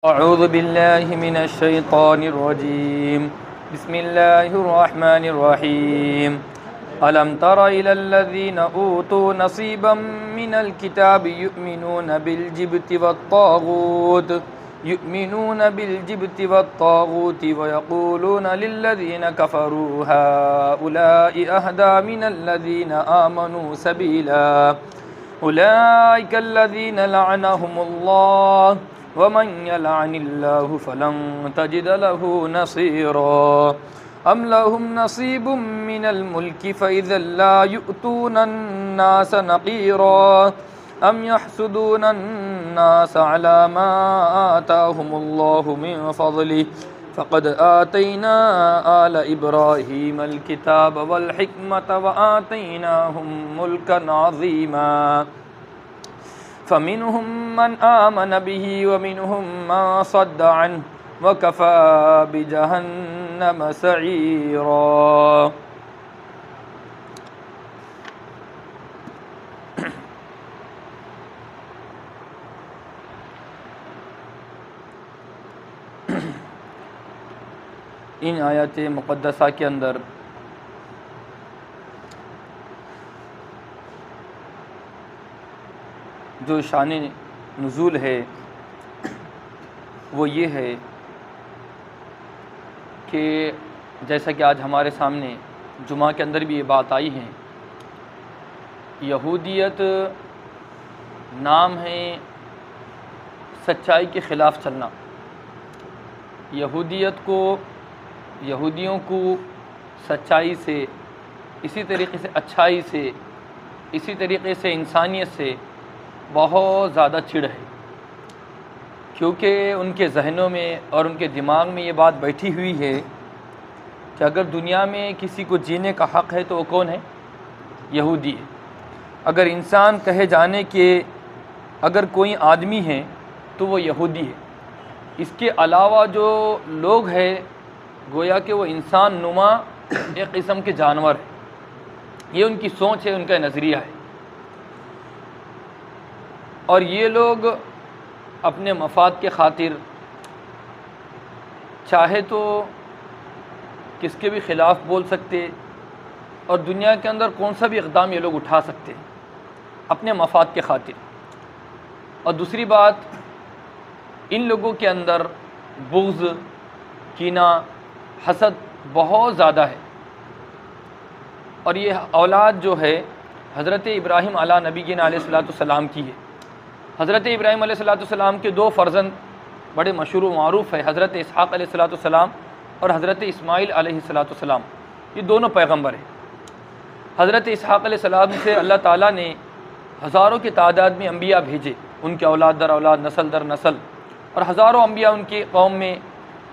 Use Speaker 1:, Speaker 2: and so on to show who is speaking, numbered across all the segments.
Speaker 1: अऊज़ु बिल्लाहि मिनश शैतानिर रजीम बिस्मिल्लाहिर रहमानिर रहीम अलम तरा इलल लज़ीना ऊतू नसीबम मिनल किताबि युमिनूना बिल जिब्ति वत्तागूति व यक़ूलूना लिल्लज़ीना कफ़रू हाउलाइ अहदा मिनल लज़ीना आमनू सबीला उलाइकल्लज़ीना लअनहुमुल्लाह वमन यलअनिल्लाहु फलन तजिद लहु नसीरा अम लहुम नसीबुम मिनल मुल्कि फ़इज़् ला युअतूनन नास नक़ीरा अम यहसुदूनन नास अला मा आताहुमुल्लाहु मिन फ़ज़लिहि फ़क़द आतैना आल इब्राहीमल किताब वल हिकमत व आतैनाहुम मुल्कन अज़ीमा फ़मिनहुम मन आमन बिही व मिनहुम मन सद्द अन्हु व कफ़ा बिजहन्नम सईरा। इन आयत मुक़द्दसा के अंदर जो शान नुज़ूल है वो ये है कि जैसा कि आज हमारे सामने जुमा के अंदर भी ये बात आई है, यहूदियत नाम है सच्चाई के ख़िलाफ़ चलना। यहूदियों को सच्चाई से, इसी तरीक़े से अच्छाई से, इसी तरीक़े से इंसानियत से बहुत ज़्यादा चिढ़ है, क्योंकि उनके जहनों में और उनके दिमाग में ये बात बैठी हुई है कि अगर दुनिया में किसी को जीने का हक़ है तो वो कौन है? यहूदी है। अगर इंसान कहे जाने के अगर कोई आदमी है तो वो यहूदी है। इसके अलावा जो लोग हैं गोया कि वो इंसान नुमा एक किस्म के जानवर है। ये उनकी सोच है, उनका नज़रिया है। और ये लोग अपने मफाद के खातिर चाहे तो किसके भी ख़िलाफ़ बोल सकते और दुनिया के अंदर कौन सा भी इक़दाम ये लोग उठा सकते हैं अपने मफाद के खातिर। और दूसरी बात, इन लोगों के अंदर बुग़्ज़, कीना, हसद बहुत ज़्यादा है। और ये औलाद जो है हज़रत इब्राहीम अला नबीना अलैहिस्सलाम की है। हज़रत इब्राहीम अलैहिस्सलाम के दो फ़र्ज़ंद बड़े मशहूर मारूफ़ है, हज़रत इसहाक़ अलैहिस्सलाम और हज़रत इस्माईल अलैहिस्सलाम। ये दोनों पैगम्बर हैं। हज़रत इसहाक़ अलैहिस्सलाम से अल्लाह ताला ने हज़ारों की तादाद में अम्बिया भेजे, उनके औलाद दर औलाद, नस्ल दर नस्ल, और हज़ारों अम्बिया उनकी कौम में,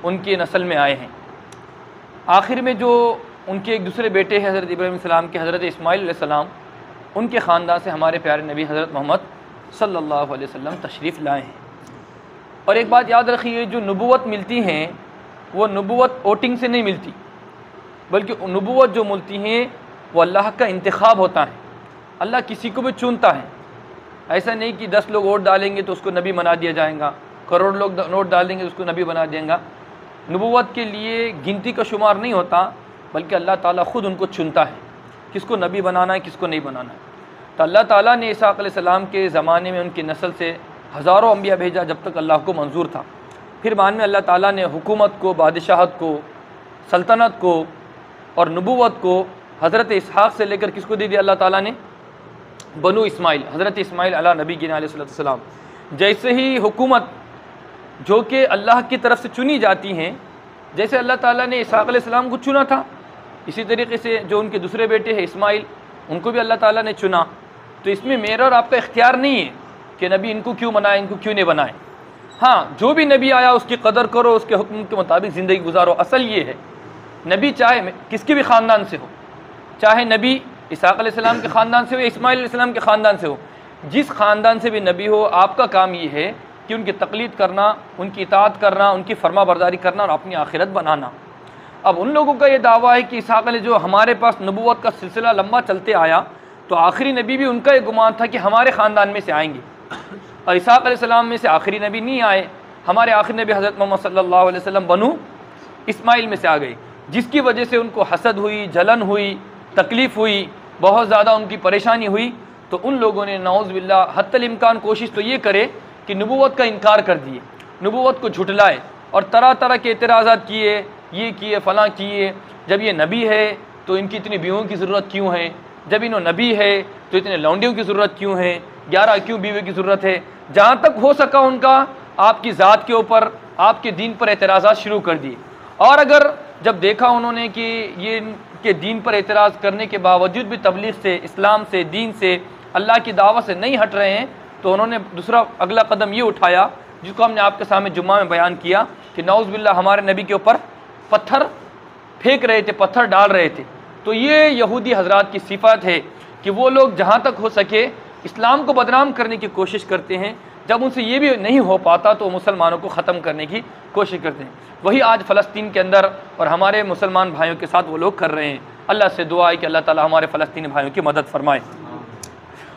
Speaker 1: उनकी नस्ल में आए हैं। आखिर में जो उनके एक दूसरे बेटे हैं हज़रत इब्राहीम सलाम के, हज़रत इस्माईल अलैहिस्सलाम, उनके ख़ानदान से हमारे प्यारे नबी हज़रत मोहम्मद सल्लल्लाहु अलैहि वसल्लम तशरीफ़ लाए हैं। और एक बात याद रखिए, जो नबूवत मिलती हैं वो नबूवत वोटिंग से नहीं मिलती, बल्कि नबूवत जो मिलती हैं वो अल्लाह का इंतखाब होता है। अल्लाह किसी को भी चुनता है। ऐसा नहीं कि 10 लोग वोट डालेंगे तो उसको नबी बना दिया जाएगा, करोड़ लोग वोट डालेंगे तो उसको नबी बना देंगे। नबूवत के लिए गिनती का शुमार नहीं होता, बल्कि अल्लाह ताला ख़ुद उनको चुनता है किसको नबी बनाना है, किसको नहीं बनाना है। तो अल्लाह ताला ने ईसा अलैहिस्सलाम के ज़माने में उनकी नस्ल से हज़ारों अम्बिया भेजा जब तक अल्लाह को मंजूर था। फिर बाद में अल्लाह ताला ने हुकूमत को, बादशाहत को, सल्तनत को और नबूवत को हज़रत इसहाक़ से लेकर किसको दे दिया अल्लाह ताला ने? बनु इस्माइल, हज़रत इस्माइल अला नबीना अलैहिस्सलाम। जैसे ही हुकूमत जो कि अल्लाह की तरफ से चुनी जाती हैं, जैसे अल्लाह ताला ने इसहाक़ अलैहिस्सलाम को चुना था, इसी तरीके से जो उनके दूसरे बेटे हैं इस्माइल, उनको भी अल्लाह ताला ने चुना। तो इसमें मेरा और आपका इख्तियार नहीं है कि नबी इनको क्यों बनाए, इनको क्यों नहीं बनाए। हाँ, जो भी नबी आया उसकी कदर करो, उसके हुक्म के मुताबिक ज़िंदगी गुजारो। असल ये है, नबी चाहे किसके भी ख़ानदान से हो, चाहे नबी इसहाक़ अलैहिस्सलाम के ख़ानदान से हो या इस्माइल अलैहिस्सलाम के ख़ानदान से हो, जिस ख़ानदान से भी नबी हो, आपका काम ये है कि उनकी तक़लीद करना, उनकी इताअत करना, उनकी फरमा बरदारी करना और अपनी आखिरत बनाना। अब उन लोगों का ये दावा है कि इसहाक़ जो हमारे पास नबूवत का सिलसिला लंबा चलते आया, तो आखिरी नबी भी उनका ये गुमान था कि हमारे ख़ानदान में से आएंगे, और इसहाक़ अलैहिस्सलाम में से आखिरी नबी नहीं आए। हमारे आखिर नबी हज़रत मोहम्मद सल्लल्लाहु अलैहि वसल्लम बनु इस्माइल में से आ गए, जिसकी वजह से उनको हसद हुई, जलन हुई, तकलीफ़ हुई, बहुत ज़्यादा उनकी परेशानी हुई। तो उन लोगों ने नाउज़ बिल्लाह हत्तल इम्कान कोशिश तो ये करे कि नबूवत का इनकार कर दिए, नबूवत को झुटलाए और तरह तरह के एतराज़ात किए, ये किए, फ़लाँ किए। जब ये नबी है तो इनकी इतनी बीवियों की ज़रूरत क्यों है? जब इन्हों नबी है तो इतने लौंडियों की ज़रूरत क्यों है? 11 क्यों बीवी की ज़रूरत है? जहाँ तक हो सका उनका आपकी ज़ात के ऊपर, आपके दीन पर एतराज़ात शुरू कर दिए। और अगर जब देखा उन्होंने कि ये इनके दीन पर एतराज़ करने के बावजूद भी तबलीग से, इस्लाम से, दीन से, अल्लाह की दावत से नहीं हट रहे हैं, तो उन्होंने दूसरा अगला कदम ये उठाया जिसको हमने आपके सामने जुम्मा में बयान किया कि नाउज़ बिल्लाह हमारे नबी के ऊपर पत्थर फेंक रहे थे, पत्थर डाल रहे थे। तो ये यहूदी हजरात की सिफत है कि वो लोग जहाँ तक हो सके इस्लाम को बदनाम करने की कोशिश करते हैं। जब उनसे ये भी नहीं हो पाता तो मुसलमानों को ख़त्म करने की कोशिश करते हैं। वही आज फ़लस्तीन के अंदर और हमारे मुसलमान भाइयों के साथ वो लोग कर रहे हैं। अल्लाह से दुआ है कि अल्लाह ताला हमारे फ़लस्तीनी भाइयों की मदद फरमाए।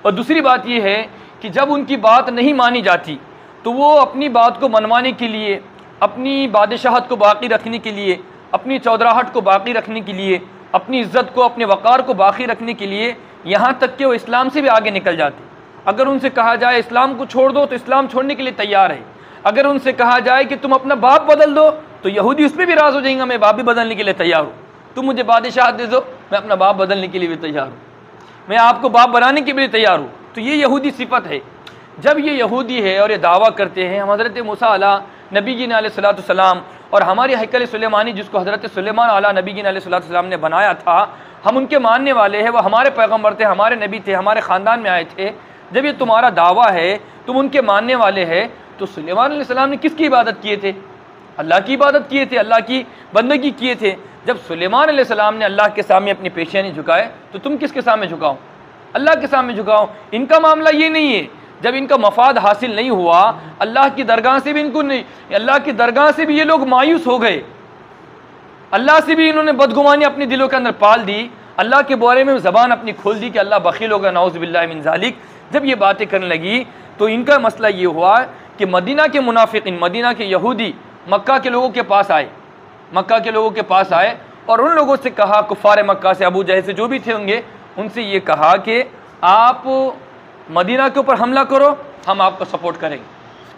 Speaker 1: और दूसरी बात ये है कि जब उनकी बात नहीं मानी जाती तो वो अपनी बात को मनवाने के लिए, अपनी बादशाहत को बाकी रखने के लिए, अपनी चौधराहट को बाकी रखने के लिए, अपनी इज़्ज़त को, अपने वक़ार को बाकी रखने के लिए यहाँ तक कि वो इस्लाम से भी आगे निकल जाते। अगर उनसे कहा जाए इस्लाम को छोड़ दो तो इस्लाम छोड़ने के लिए तैयार है। अगर उनसे कहा जाए कि तुम अपना बाप बदल दो तो यहूदी उस पर भी राज़ हो जाएंगे, मैं बाप भी बदलने के लिए तैयार हूँ, तुम मुझे बादशाह दे दो, मैं अपना बाप बदलने के लिए भी तैयार हूँ, मैं आपको बाप बनाने के लिए तैयार हूँ। तो ये यहूदी सिफत है। जब ये यहूदी है और ये दावा करते हैं हम हज़रत मूसा अला नबी जी अलैहिस्सलाम और हमारी हैकल सुलेमानी जिसको हज़रत सुलेमान अला नबी जी अलैहिस्सलाम ने बनाया था, हम उनके मानने वाले हैं, वो हमारे पैगम्बर थे, हमारे नबी थे, हमारे ख़ानदान में आए थे। जब ये तुम्हारा दावा है, तुम उनके मानने वाले हैं, तो सुलेमान अलैहिस्सलाम ने किसकी इबादत किए थे? अल्लाह की इबादत किए थे, अल्लाह की बंदगी किए थे। जब सुलेमान अलैहिस्सलाम ने अल्लाह के सामने अपनी पेशियाँ झुकाए तो तुम किसके सामने झुकाओ? अल्लाह के सामने झुकाओ। इनका मामला ये नहीं है, जब इनका मफाद हासिल नहीं हुआ, अल्लाह की दरगाह से भी इनको नहीं, अल्लाह की दरगाह से भी ये लोग मायूस हो गए, अल्लाह से भी इन्होंने बदगुमानी अपने दिलों के अंदर पाल दी, अल्लाह के बारे में ज़बान अपनी खोल दी कि अल्लाह बखील होगा, नाउज़ बिल्लाहि मिन ज़ालिक। जब ये बातें करने लगी तो इनका मसला ये हुआ कि मदीना के मुनाफिकीन, मदीना के यहूदी मक्का के लोगों के पास आए, मक्का के लोगों के पास आए और उन लोगों से कहा, कुफ़ार मक्का से, अबू जहल से जो भी थे होंगे, उनसे ये कहा कि आप मदीना के ऊपर हमला करो, हम आपको सपोर्ट करेंगे,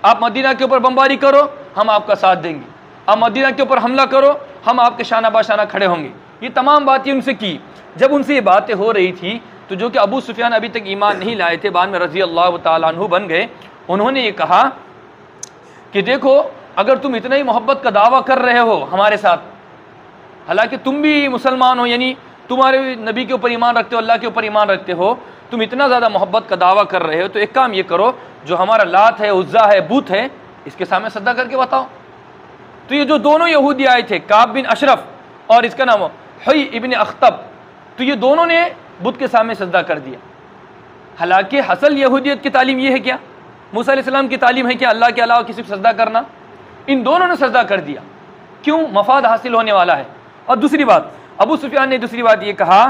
Speaker 1: आप मदीना के ऊपर बमबारी करो, हम आपका साथ देंगे, आप मदीना के ऊपर हमला करो, हम आपके शाना बाशाना खड़े होंगे। ये तमाम बातें उनसे की। जब उनसे ये बातें हो रही थी तो जो कि अबू सुफियान अभी तक ईमान नहीं लाए थे, बाद में रज़ी अल्लाह ताला अन्हु बन गए, उन्होंने ये कहा कि देखो, अगर तुम इतना ही मोहब्बत का दावा कर रहे हो हमारे साथ, हालांकि तुम भी मुसलमान हो, यानी तुम्हारे नबी के ऊपर ईमान रखते हो, अल्लाह के ऊपर ईमान रखते हो, तुम इतना ज़्यादा मोहब्बत का दावा कर रहे हो, तो एक काम ये करो, जो हमारा लात है, उज़्ज़ा है, बूत है, इसके सामने सद्दा करके बताओ। तो ये जो दोनों यहूदी आए थे, काब बिन अशरफ और इसका नाम हुई इब्न अख्तब, तो ये दोनों ने बुत के सामने सजदा कर दिया। हालांकि असल यहूदियत की तालीम ये है क्या? मूसा अलैहिस्सलाम की तालीम है क्या अल्लाह के अलावा किसी को सजदा करना? इन दोनों ने सजदा कर दिया। क्यों? मफाद हासिल होने वाला है। और दूसरी बात, अबू सुफियान ने दूसरी बात ये कहा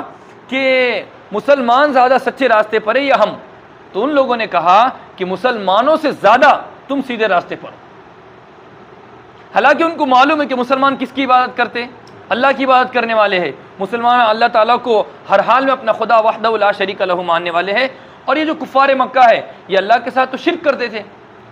Speaker 1: कि मुसलमान ज़्यादा सच्चे रास्ते पर है या हम? तो उन लोगों ने कहा कि मुसलमानों से ज़्यादा तुम सीधे रास्ते पर। हालांकि उनको मालूम है कि मुसलमान किसकी इबादत करते? अल्लाह की इबादत करने वाले हैं। मुसलमान अल्लाह ताला को हर हाल में अपना खुदा वहदहु ला शरीक लहू मानने वाले हैं। और ये जो कुफ़ार मक्का है, ये अल्लाह के साथ तो शिर्क करते थे,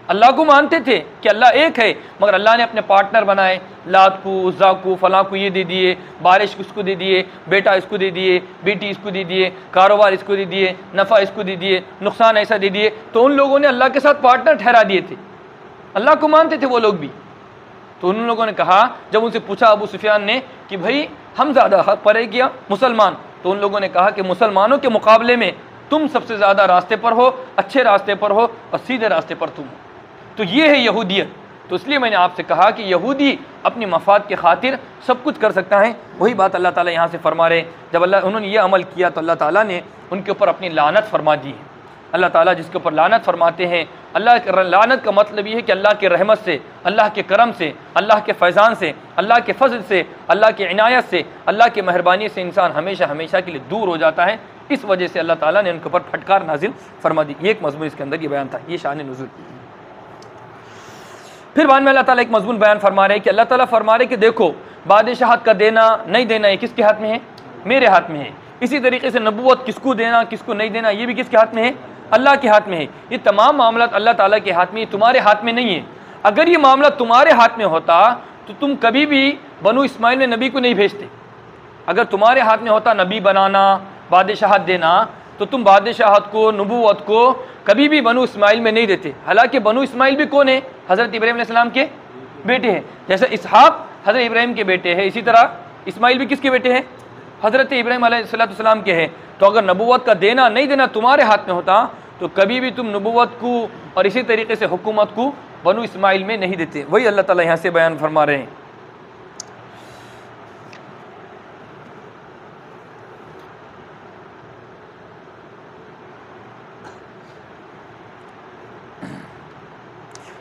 Speaker 1: अल्लाह को मानते थे कि अल्लाह एक है, मगर अल्लाह ने अपने पार्टनर बनाए, लात को, उज़्ज़ा को, फलां को ये दे दिए, बारिश इसको दे दिए, बेटा इसको दे दिए, बेटी इसको दे दिए, कारोबार इसको दे दिए, नफ़ा इसको दे दिए, नुकसान ऐसा दे दिए। तो उन लोगों ने अल्लाह के साथ पार्टनर ठहरा दिए थे, अल्लाह को मानते थे वो लोग भी। तो उन लोगों ने कहा, जब उनसे पूछा अबू सुफियान ने कि भाई हम ज़्यादा हक पर है क्या मुसलमान? तो उन लोगों ने कहा कि मुसलमानों के मुकाबले में तुम सबसे ज़्यादा रास्ते पर हो, अच्छे रास्ते पर हो और सीधे रास्ते पर तुम हो। तो ये है यहूदियत। तो इसलिए मैंने आपसे कहा कि यहूदी अपनी मफाद के खातिर सब कुछ कर सकता है। वही बात अल्लाह ताला यहाँ से फरमा रहे, जब उन्होंने ये अमल किया तो अल्लाह ताला ने उनके ऊपर अपनी लानत फरमा दी है। अल्लाह ताला जिसके ऊपर लानत फरमाते हैं, अल्लाह के लानत का मतलब ये है कि अल्लाह के रहमत से, अल्लाह के करम से, अल्लाह के फैज़ान से, अल्लाह के फजल से, अल्लाह के इनायत से, अल्लाह की मेहरबानी से इंसान हमेशा हमेशा के लिए दूर हो जाता है। इस वजह से अल्लाह ताला ने उनके ऊपर फटकार नाजिल फरमा दी। ये एक मज़मून इसके अंदर ये बयान था, ये शान नुज़ूल। फिर बाद में अल्लाह ताला एक मजमून बयान फरमा रहे हैं कि अल्लाह ताला फरमा रहे कि देखो बादशाहत का देना नहीं देना ये किसके हाथ में है? मेरे हाथ में है। इसी तरीके से नबूवत किसको देना किसको नहीं देना ये भी किसके हाथ में है? अल्लाह के हाथ में है। ये तमाम मामला अल्लाह ताला के हाथ में है, तुम्हारे हाथ में नहीं है। अगर ये मामला तुम्हारे हाथ में होता तो तुम कभी भी बनु इस्माइल में नबी को नहीं भेजते। अगर तुम्हारे हाथ में होता नबी बनाना बादशाहत देना तो तुम बादशाहत को नबूवत को कभी भी बनु इस्माइल में नहीं देते। हालांकि बनु इस्माइल भी कौन है? हज़रत इब्राहीम अलैहिस्सलाम के बेटे हैं। जैसे इसहाक हज़रत इब्राहीम के बेटे हैं, इसी तरह इस्माइल भी किसके बेटे हैं? हज़रत इब्राहीम अलैहिस्सलाम के हैं। तो अगर नबूवत का देना नहीं देना तुम्हारे हाथ में होता तो कभी भी तुम नबूवत को और इसी तरीके से हुकूमत को बनु इस्माइल में नहीं देते। वही अल्लाह ताला यहाँ से बयान फरमा रहे हैं।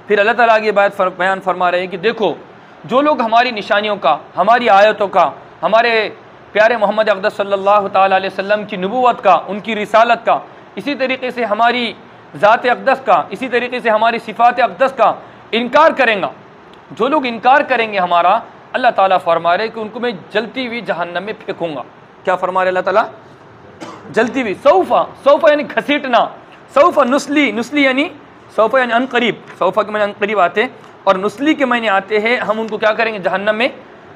Speaker 1: फिर अल्लाह ताला आगे बात बयान फरमा रहे हैं कि देखो जो लोग हमारी निशानियों का, हमारी आयतों का, हमारे प्यारे मोहम्मद अक़दस सल्लल्लाहु ताला अलैहि वसल्लम की नबूवत का, उनकी रिसालत का, इसी तरीके से हमारी ज़ात अक़दस का, इसी तरीके से हमारी सिफ़ात अक़दस का इनकार करेंगे, जो लोग इनकार करेंगे हमारा, अल्लाह ताला फरमा रहे कि उनको मैं जलती हुई जहन्नम में फेंकूँगा। क्या फरमा रहे अल्लाह ताला? जलती हुई। सौफ़ा यानी घसीटना, सौफ़ा नुस्ली यानी सौफ़ा यानी अनकरीब, सौफ़ा के मैंने अनकरीब आते हैं और नुस्ली के मैंने आते हैं, हम उनको क्या करेंगे? जहन्नम में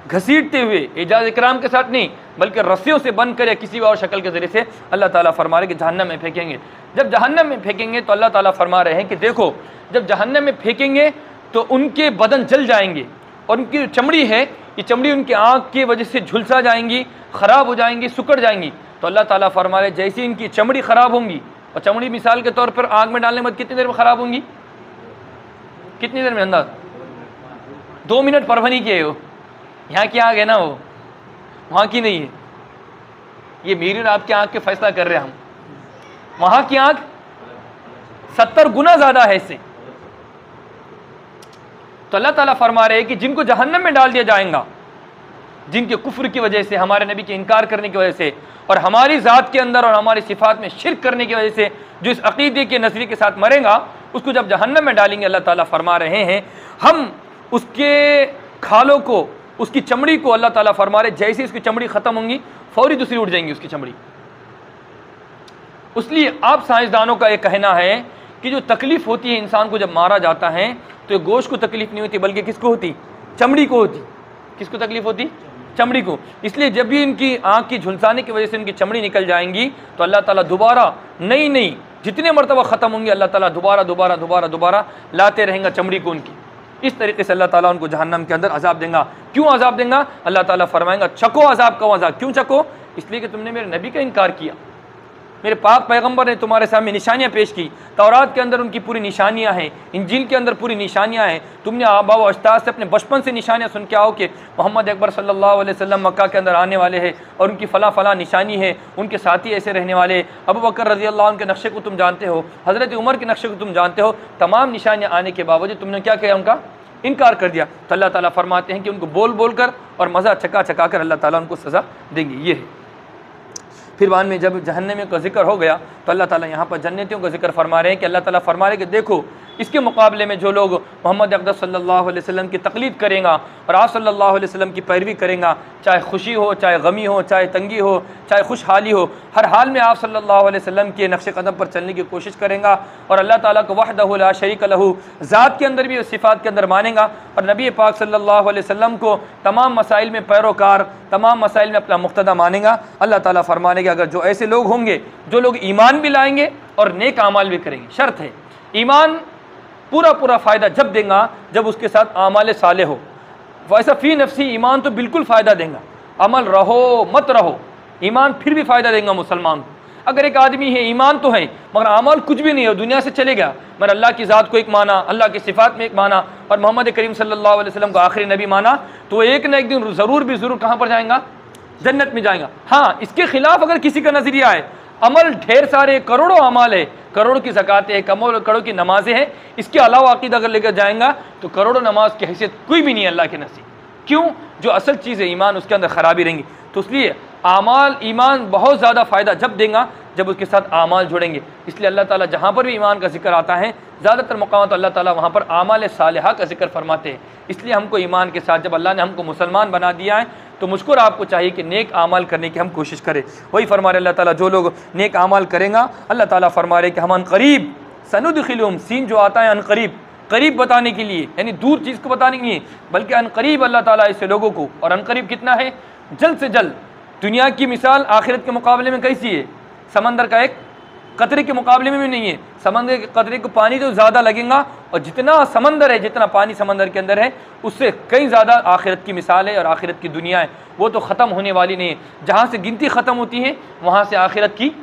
Speaker 1: घसीटते हुए, एजाज इकराम के साथ नहीं बल्कि रस्सियों से बंद कर या किसी और शक्ल के ज़रिए से अल्लाह ताला फरमा रहे कि जहन्नम में फेंकेंगे। जब जहन्नम में फेंकेंगे तो अल्लाह ताला फरमा रहे हैं कि देखो जब जहन्नम में फेंकेंगे तो उनके बदन जल जाएंगे और उनकी चमड़ी है, ये चमड़ी उनकी आँख की वजह से झुलसा जाएंगी, ख़राब हो जाएंगी, सुकड़ जाएंगी। तो अल्लाह ताला फरमा रहे जैसे इनकी चमड़ी ख़राब होंगी, और चमड़ी मिसाल के तौर पर आग में डालने में कितनी देर में ख़राब होंगी? कितनी देर में? अंदाज 2 मिनट परवानी की है वो। यहाँ की आग है ना, वो वहाँ की नहीं है। ये मेरी और आपकी आग के फैसला कर रहे हैं हम। वहाँ की आग 70 गुना ज़्यादा है इससे। तो अल्लाह ताला फरमा रहे हैं कि जिनको जहन्नम में डाल दिया जाएगा, जिनके कुफ्र की वजह से, हमारे नबी के इनकार करने की वजह से और हमारी ज़ात के अंदर और हमारी सिफ़ात में शिर्क करने की वजह से जो इस अक़ीदे के नज़रिए के साथ मरेगा, उसको जब जहन्नम में डालेंगे, अल्लाह ताला फरमा रहे हैं हम उसके खालों को, उसकी चमड़ी को, अल्लाह ताला फरमा रहे जैसे उसकी चमड़ी ख़त्म होंगी फौरी दूसरी उठ जाएंगी उसकी चमड़ी। इसलिए आप साइंसदानों का एक कहना है कि जो तकलीफ़ होती है इंसान को जब मारा जाता है तो गोश्त को तकलीफ़ नहीं होती बल्कि किसको होती? चमड़ी को होती। किसको तकलीफ़ होती? चमड़ी को। इसलिए जब भी इनकी आँख की झुलसाने की वजह से इनकी चमड़ी निकल जाएंगी तो अल्लाह ताला दोबारा नई जितने मरतबा ख़त्म होंगी अल्लाह ताला दोबारा लाते रहेंगे चमड़ी को उनकी। इस तरीके से अल्लाह ताला उनको जहन्नम के अंदर अजाब देगा। क्यों अजाब देगा? अल्लाह ताला फरमाएगा चको अजाब का अजाब। क्यों चको? इसलिए कि तुमने मेरे नबी का इनकार किया, मेरे पाक पैगंबर ने तुम्हारे सामने निशानियाँ पेश की। तौरात के अंदर उनकी पूरी निशानियाँ हैं, इंजील के अंदर पूरी निशानियाँ हैं। तुमने आबा व अजदाद से अपने बचपन से निशानियाँ सुन के आओ कि मोहम्मद अकबर सल्लल्लाहु अलैहि वसल्लम मक्का के अंदर आने वाले हैं और उनकी फ़ला निशानी है, उनके साथी ऐसे रहने वाले। अबू बकर रज़ी अल्लाह अन्हु के नक्शे को तुम जानते हो, हज़रत उमर के नक्शे को तुम जानते हो। तमाम निशानियाँ आने के बावजूद तुमने क्या किया? उनका इनकार कर दिया। तो अल्लाह ताला फरमाते हैं कि उनको बोल कर और मज़ा चका कर अल्लाह ताला उनको सज़ा देंगे। ये है। फिर बाद में जब जहन्नम का जिक्र हो गया तो अल्लाह ताला यहाँ पर जन्नतियों का जिक्र फरमा रहे हैं कि अल्लाह ताला फरमा रहे हैं कि देखो इसके मुकाबले में जो लोग मोहम्मद अक़दस सल्लल्लाहु अलैहि वसल्लम की तक़लीद करेगा और आप सल्लल्लाहु अलैहि वसल्लम की पैरवी करेगा, चाहे खुशी हो, चाहे गमी हो, चाहे तंगी हो, चाहे खुशहाली हो, हर हाल में आप सल्लल्लाहु अलैहि वसल्लम के नक्श कदम पर चलने की कोशिश करेगा और अल्लाह ताला को वहदहु ला शरीक लहू ज़ात के अंदर भी, सिफ़ात के अंदर मानेगा और नबी पाक सल्लल्लाहु अलैहि वसल्लम को तमाम मसाइल में पैरोकार, तमाम मसाइल में अपना मुक़्तदा मानेगा। अल्लाह ताला फरमाने के अगर जो ऐसे लोग होंगे जो लोग ईमान भी लाएंगे और नेक अमाल भी करेंगे। शर्त है ईमान पूरा फ़ायदा जब देगा जब उसके साथ आमाल साले हो। वैसा फ़ी नफ्सी ईमान तो बिल्कुल फ़ायदा देगा, अमल रहो मत रहो ईमान फिर भी फ़ायदा देगा मुसलमान को। अगर एक आदमी है ईमान तो है मगर अमल कुछ भी नहीं है, दुनिया से चले गया, मगर अल्लाह की ज़ात को एक माना, अल्लाह की सिफ़ात में एक माना और मोहम्मद करीम सल्लल्लाहु अलैहि वसल्लम को आखिरी नबी माना, तो एक न एक दिन ज़रूर कहाँ पर जाएगा? जन्नत में जाएगा। हाँ, इसके खिलाफ अगर किसी का नज़रिया है, अमल ढेर सारे करोड़ों अमाल है, करोड़ की ज़कातें हैं, करोड़ों की नमाज़ें हैं, इसके अलावा अक़ीदा अगर लेकर जाएगा तो करोड़ों नमाज की हैसियत कोई भी नहीं है अल्लाह के नसीब। क्यों? जो असल चीज़ है ईमान, उसके अंदर ख़राबी रहेंगी। तो इसलिए आमाल ईमान बहुत ज़्यादा फ़ायदा जब देगा जब उसके साथ आमाल जुड़ेंगे। इसलिए अल्लाह ताला जहाँ पर भी ईमान का जिक्र आता है ज़्यादातर मकाम तो अल्लाह ताला वहाँ पर आमाल सालिहा का जिक्र फरमाते हैं। इसलिए हमको ईमान के साथ जब अल्लाह ने हमको मुसलमान बना दिया है तो मुझको और आपको चाहिए कि नेक आमाल करने की हम कोशिश करें। वही फरमा रहे अल्लाह ताला, जो लोग नेक आमाल करेंगे अल्लाह ताला फरमा रहे कि हम अनकरीब सनुदखिलुहुम, सीन जो आता है अनकरीब, करीब बताने के लिए, यानी दूर चीज़ को बताने के लिए, बल्कि अनकरीब अल्लाह ताला ऐसे लोगों को, और अनकरीब कितना है, जल्द से जल्द। दुनिया की मिसाल आखिरत के मुकाबले में कैसी है, समंदर का एक कतरे के मुकाबले में भी नहीं है। समंदर के कतरे को पानी तो ज़्यादा लगेगा, और जितना समंदर है, जितना पानी समंदर के अंदर है, उससे कई ज़्यादा आखिरत की मिसाल है और आखिरत की दुनिया है। वो तो ख़त्म होने वाली नहीं है। जहाँ से गिनती ख़त्म होती है वहाँ से आखिरत की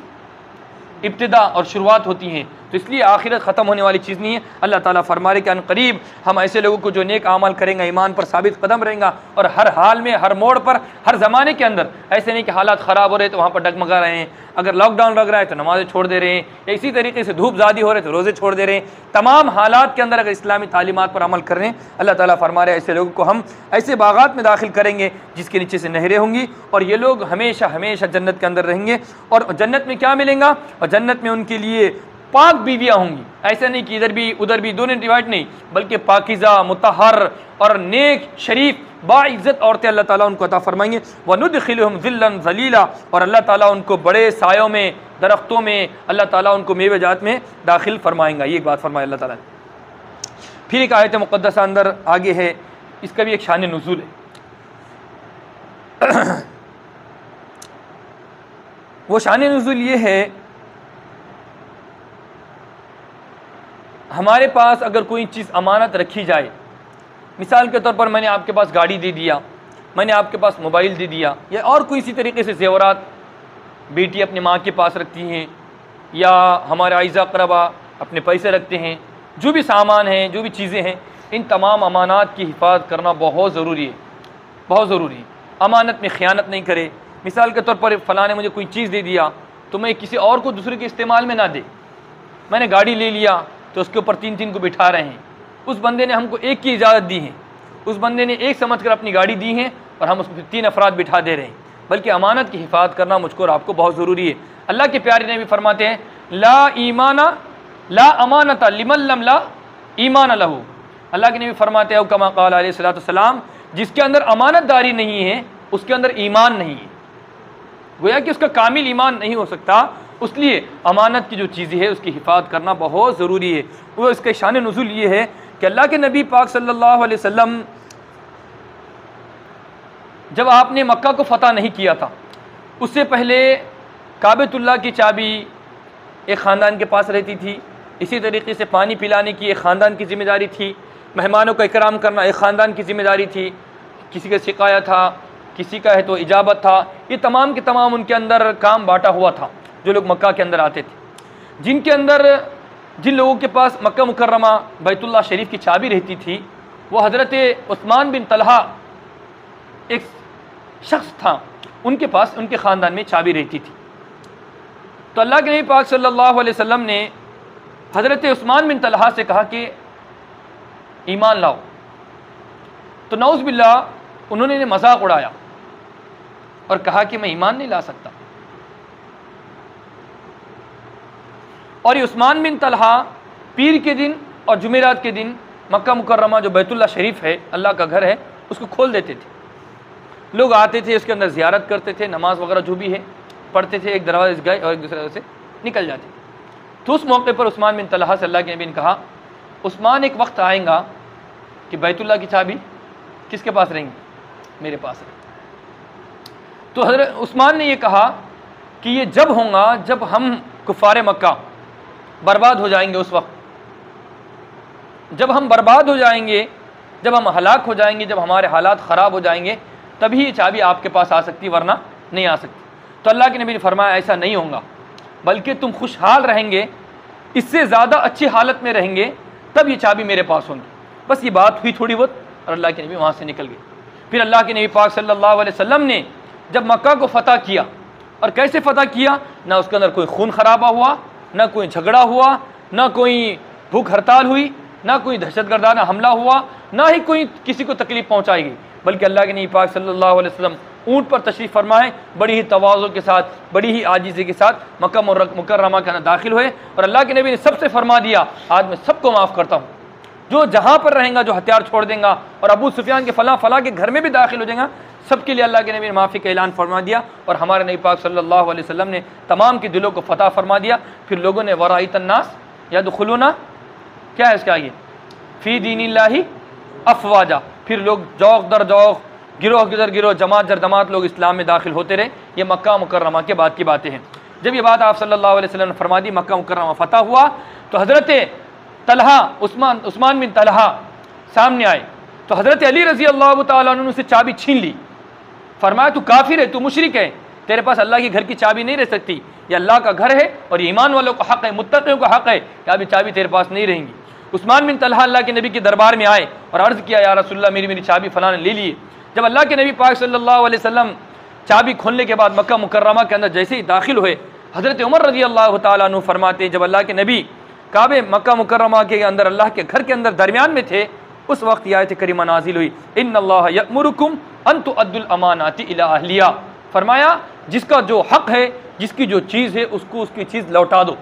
Speaker 1: इब्तिदा और शुरुआत होती हैं। तो इसलिए आखिरत ख़त्म होने वाली चीज़ नहीं है। अल्लाह ताला फरमा रहे कि अनकरीब हम ऐसे लोगों को जो नेक आमल करेंगे, ईमान पर साबित कदम रहेगा, और हर हाल में, हर मोड़ पर, हर ज़माने के अंदर, ऐसे नहीं कि हालात ख़राब हो रहे तो वहाँ पर डगमगा रहे हैं, अगर लॉकडाउन लग रहा है तो नमाज़ें छोड़ दे रहे हैं, या इसी तरीके से धूप ज़्यादा हो रहे तो रोज़े छोड़ दे रहे हैं। तमाम हालात के अंदर अगर इस्लामी तालीमात पर अमल कर रहे हैं, अल्लाह ताला फरमा रहे ऐसे लोगों को हम ऐसे बागात में दाखिल करेंगे जिसके नीचे से नहरें होंगी, और ये लोग हमेशा हमेशा जन्नत के अंदर रहेंगे। और जन्नत में क्या मिलेगा, और जन्नत में उनके लिए पाक बीवियाँ होंगी। ऐसा नहीं कि इधर भी उधर भी, दोनों डिवाइड नहीं, बल्कि पाकिज़ा, मुतहर और नेक, शरीफ, बाइज़्ज़त औरतें अल्लाह ताला उनको अता फरमाएंगे। वनुदखिलुहुम ज़िल्लन ज़लीला, और अल्लाह ताला उनको बड़े सायों में, दरख्तों में, अल्लाह ताला उनको मेवे जात में दाखिल फरमाएंगा। ये एक बात फरमाया अल्लाह ताला। फिर एक आयत मुक़द्दसा अंदर आगे है, इसका भी एक शान नुज़ूल है। वो शान नुज़ूल ये है, हमारे पास अगर कोई चीज़ अमानत रखी जाए, मिसाल के तौर पर मैंने आपके पास गाड़ी दे दिया, मैंने आपके पास मोबाइल दे दिया, या और कोई इसी तरीके से ज़ेवरात बेटी अपनी माँ के पास रखती हैं, या हमारे आइज़ा क़रबा अपने पैसे रखते हैं, जो भी सामान हैं, जो भी चीज़ें हैं, इन तमाम अमानात की हिफाजत करना बहुत ज़रूरी है, बहुत ज़रूरी है। अमानत में ख़यानत नहीं करे। मिसाल के तौर पर फ़लाँ ने मुझे कोई चीज़ दे दिया तो मैं किसी और को दूसरे के इस्तेमाल में ना दे। मैंने गाड़ी ले लिया तो उसके ऊपर तीन तीन को बिठा रहे हैं, उस बंदे ने हमको एक की इजाज़त दी है, उस बंदे ने एक समझ कर अपनी गाड़ी दी है और हम उसको फिर तीन अफराद बिठा दे रहे हैं। बल्कि अमानत की हिफाजत करना मुझको और आपको बहुत ज़रूरी है। अल्लाह के प्यारे ने भी फरमाते हैं, ला ईमाना ला अमानता लिमन लम ला ईमान लहू। अल्लाह के नबी फरमाते हैं कमा क़ाल अलैहिस्सलातु वस्सलाम, जिसके अंदर अमानतदारी नहीं है उसके अंदर ईमान नहीं है, गोया कि उसका कामिल ईमान नहीं हो सकता। इसलिए अमानत की जो चीज़ें है उसकी हिफाजत करना बहुत ज़रूरी है। वो इसका शान नुज़ूल ये है कि अल्लाह के नबी पाक सल्लल्लाहु अलैहि वसल्लम जब आपने मक्का को फ़तह नहीं किया था, उससे पहले काबतुल्लाह की चाबी एक ख़ानदान के पास रहती थी, इसी तरीके से पानी पिलाने की एक ख़ानदान की ज़िम्मेदारी थी, मेहमानों का इकराम करना एक ख़ानदान की ज़िम्मेदारी थी, किसी का शिकाया था, किसी का है तो इजाबत था। ये तमाम के तमाम उनके अंदर काम बांटा हुआ था। जो लोग मक्का के अंदर आते थे, जिनके अंदर जिन लोगों के पास मक्का मुकर्रमा बैतुल्लाह शरीफ की चाबी रहती थी, वो हज़रत उस्मान बिन तलहा एक शख्स था, उनके पास उनके ख़ानदान में चाबी रहती थी। तो अल्लाह के नबी पाक सल्लल्लाहु अलैहि वसल्लम ने हज़रत उस्मान बिन तलहा से कहा कि ईमान लाओ। तो नऊज़ बिल्लाह उन्होंने मजाक उड़ाया और कहा कि मैं ईमान नहीं ला सकता। और ये उस्मान बिन तलहा पीर के दिन और जुमेरात के दिन मक्का मुकर्रमा जो बैतुल्लाह शरीफ है, अल्लाह का घर है, उसको खोल देते थे। लोग आते थे, उसके अंदर ज़ियारत करते थे, नमाज वगैरह जो भी है पढ़ते थे, एक दरवाजे से गए और एक दूसरे से निकल जाते। तो उस मौके पर उस्मान बिन तलहा से अल्लाह के नबी ने कहा, उस्मान एक वक्त आएगा कि बैतुल्लाह की चाबी किसके पास रहेंगी? मेरे पास रहेंगी। तो हज़रत उस्मान ने ये कहा कि ये जब होगा जब हम कुफ़ार मक्का बर्बाद हो जाएंगे, उस वक्त जब हम बर्बाद हो जाएंगे, जब हम हलाक हो जाएंगे, जब हमारे हालात ख़राब हो जाएंगे, तभी ये चाबी आपके पास आ सकती, वरना नहीं आ सकती। तो अल्लाह के नबी ने फरमाया ऐसा नहीं होगा, बल्कि तुम खुशहाल रहेंगे, इससे ज़्यादा अच्छी हालत में रहेंगे, तब ये चाबी मेरे पास होंगी। बस ये बात हुई थोड़ी बहुत और अल्लाह के नबी वहाँ से निकल गए। फिर अल्लाह के नबी पाक सल्लल्लाहु अलैहि वसल्लम ने जब मक्का को फ़तह किया, और कैसे फ़तह किया, ना उसके अंदर कोई खून खराबा हुआ, ना कोई झगड़ा हुआ, ना कोई भूख हड़ताल हुई, ना कोई दहशतगर्दाना हमला हुआ, ना ही कोई किसी को तकलीफ़ पहुँचाई गई, बल्कि अल्लाह के नबी पाक सल्लल्लाहु अलैहि वसल्लम ऊँट पर तशरीफ़ फरमाए, बड़ी ही तवाज़ु के साथ, बड़ी ही आजिज़ी के साथ मक्का मुकर्रमा के अंदर दाखिल हुए। और अल्लाह के नबी ने सबसे फरमा दिया, आज मैं सबको माफ़ करता हूँ, जो जहाँ पर रहेगा, जो हथियार छोड़ देगा और अबू सुफियान के फला के घर में भी दाखिल हो जाएगा, सबके लिए अल्लाह के नबी ने माफ़ी का ऐलान फरमा दिया। और हमारे नबी पाक सल्लल्लाहु अलैहि वसल्लम ने तमाम के दिलों को फतह फरमा दिया। फिर लोगों ने वराइत अन्नास यदखुलूना, क्या है इसके आगे, फ़ी दीनिल्लाहि अफ़वाजा, फिर लोग जौक दर जौक, गिरोह दर गिरोह, जमात दर जमात लोग इस्लाम में दाखिल होते रहे। ये मक्का मुकर्रमा के बाद की बातें हैं। जब ये बात आप सल्लल्लाहु अलैहि वसल्लम ने फरमा दी, मक्का मुकर्रमा फ़तह हुआ, तो हज़रत तलहा, उस्मान बिन तलहा सामने आए। तो हज़रत अली रज़ी अल्लाह तआला अन्हु ने उससे चाबी छीन ली। फरमाया तू काफिर है, तू मुशरिक है, तेरे पास अल्लाह के घर की चाबी नहीं रह सकती, ये अल्लाह का घर है और ये ईमान वालों का हक़ है, मुत्तक़ियों का हक़ है, या भी चाबी तेरे पास नहीं रहेंगी। उस्मान बिन तलहा अल्लाह के नबी के दरबार में आए और अर्ज़ किया, या रसूलल्लाह मेरी चाबी फ़लाँ ने ले लिए। जब अल्लाह के नबी पाक सल्लल्लाहु अलैहि वसल्लम चाबी खोलने के बाद मक्का मुकर्रमा के अंदर जैसे ही दाखिल हुए, हज़रत उमर रज़ी अल्लाह तआला अन्हु फरमाते, जब अल्लाह के नबी काबे मक्का मुकर्रमा के अंदर अल्लाह के घर के अंदर दरमियान में थे, उस वक्त आयत करीमा नाजिल हुई, इन्नल्लाह यअमुरुकुम अन तुअद्दुल अमानाति इला अहलिया। फरमाया जिसका जो हक़ है, जिसकी जो चीज़ है, उसको उसकी चीज़ लौटा दो।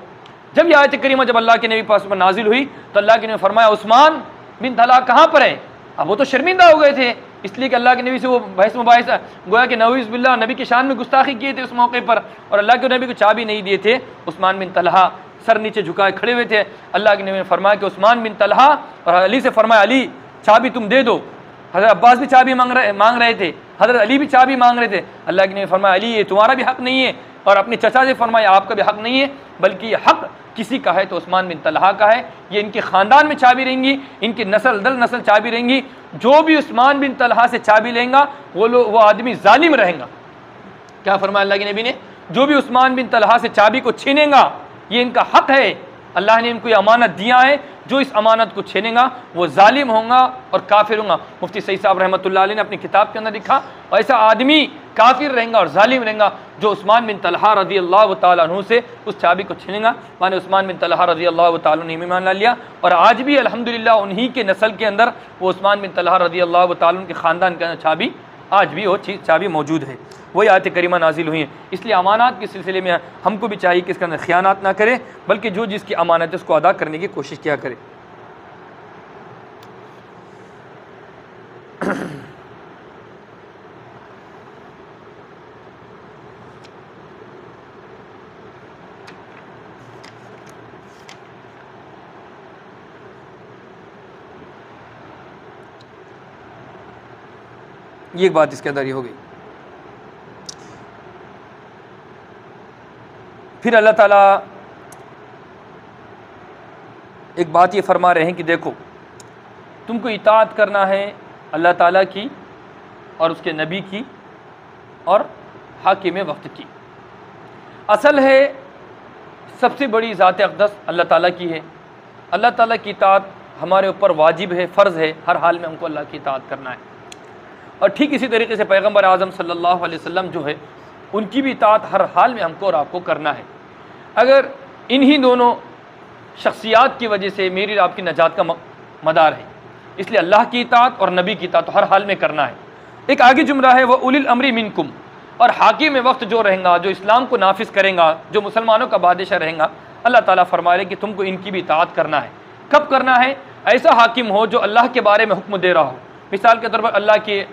Speaker 1: जब यह आयत करीमा जब अल्लाह के नबी पास पर नाजिल हुई, तो अल्लाह के नबी फरमाया उस्मान बिन तलहा कहाँ पर है। अब वो तो शर्मिंदा हो गए थे, इसलिए कि अल्लाह के नबी से वो बहस मुबाहिसा, गोया कि नऊज़ बिल्लाह नबी की शान में गुस्ताखी किए थे उस मौके पर, और अल्लाह के नबी को चाबी नहीं दिए थे। उस्मान बिन तलहा सर नीचे झुकाए खड़े हुए थे। अल्लाह के नबी ने फरमाया कि उस्मान बिन तलहा, और अली से फरमाया अली चाबी तुम दे दो। हज़रत अब्बास भी चाबी मांग रहे थे, हज़रत अली भी चाबी मांग रहे थे। अल्लाह के नबी ने फरमाया अली ये तुम्हारा भी हक़ नहीं है, और अपने चचा से फरमाया आपका भी हक़ नहीं है, बल्कि ये हक़ किसी का है तो उस्मान बिन तलहा का है। ये इनके ख़ानदान में चाबी रहेंगी, इनकी नस्ल दर नस्ल चाबी रहेंगी। जो भी उस्मान बिन तलहा से चाबी लेंगा वो आदमी जालिम रहेगा। क्या फरमाया अल्लाह के नबी ने, जो भी उस्मान बिन तलहा से चाबी को छीनेगा, ये इनका हक़ है, अल्लाह ने इनको ये अमानत दिया है, जो इस अमानत को छीनेगा वो जालिम होगा और काफिर होगा। मुफ्ती सईद साहब रहमतुल्लाह अलैह ने अपनी किताब के अंदर लिखा, ऐसा आदमी काफिर रहेगा और जालिम रहेगा जो उस्मान बिन तलहा रज़ी अल्लाह तआला अन्हु से उस चाबी को छीनेगा। माने उस्मान बिन तलहा रज़ी अल्लाह तआला अन्हु ने ईमान ला लिया, और आज भी अल्हम्दुलिल्लाह उन्हीं के नस्ल के अंदर वो उस्मान बिन तलहा रज़ी अल्लाह तआला अन्हु के ख़ानदान के अंदर चाबी आज भी वो चीज़ चाबी मौजूद है। वही आयत करीमा नाजिल हुई हैं। इसलिए अमानत के सिलसिले में हमको भी चाहिए कि इसके अंदर ख़यानत ना करें, बल्कि जो जिसकी अमानत है उसको अदा करने की कोशिश किया करें। ये एक बात इसके अंदर ये हो गई। फिर अल्लाह ताला एक बात ये फरमा रहे हैं कि देखो तुमको इताअत करना है अल्लाह ताला की और उसके नबी की और हाकिम वक्त की। असल है सबसे बड़ी ज़ात अक़दस अल्लाह ताला की है। अल्लाह ताला की इताअत हमारे ऊपर वाजिब है, फ़र्ज़ है, हर हाल में हमको अल्लाह की इताअत करना है। और ठीक इसी तरीके से पैगम्बर आज़म सल्लल्लाहु अलैहि वसल्लम जो है उनकी भी इताअत हर हाल में हमको और आपको करना है। अगर इन्हीं दोनों शख्सियात की वजह से मेरी और आपकी नजात का मदार है, इसलिए अल्लाह की इताअत और नबी की इताअत हर हाल में करना है। एक आगे जुमला है वह उलिल अम्री मिनकुम, और हाकिम वक्त जो रहेगा, जो इस्लाम को नाफिज करेगा, जो मुसलमानों का बादशाह रहेगा, अल्लाह ताला फरमा रहे कि तुमको इनकी भी इताअत करना है। कब करना है? ऐसा हाकिम हो जो अल्लाह के बारे में हुक्म दे रहा हो। मिसाल के तौर पर अल्लाह के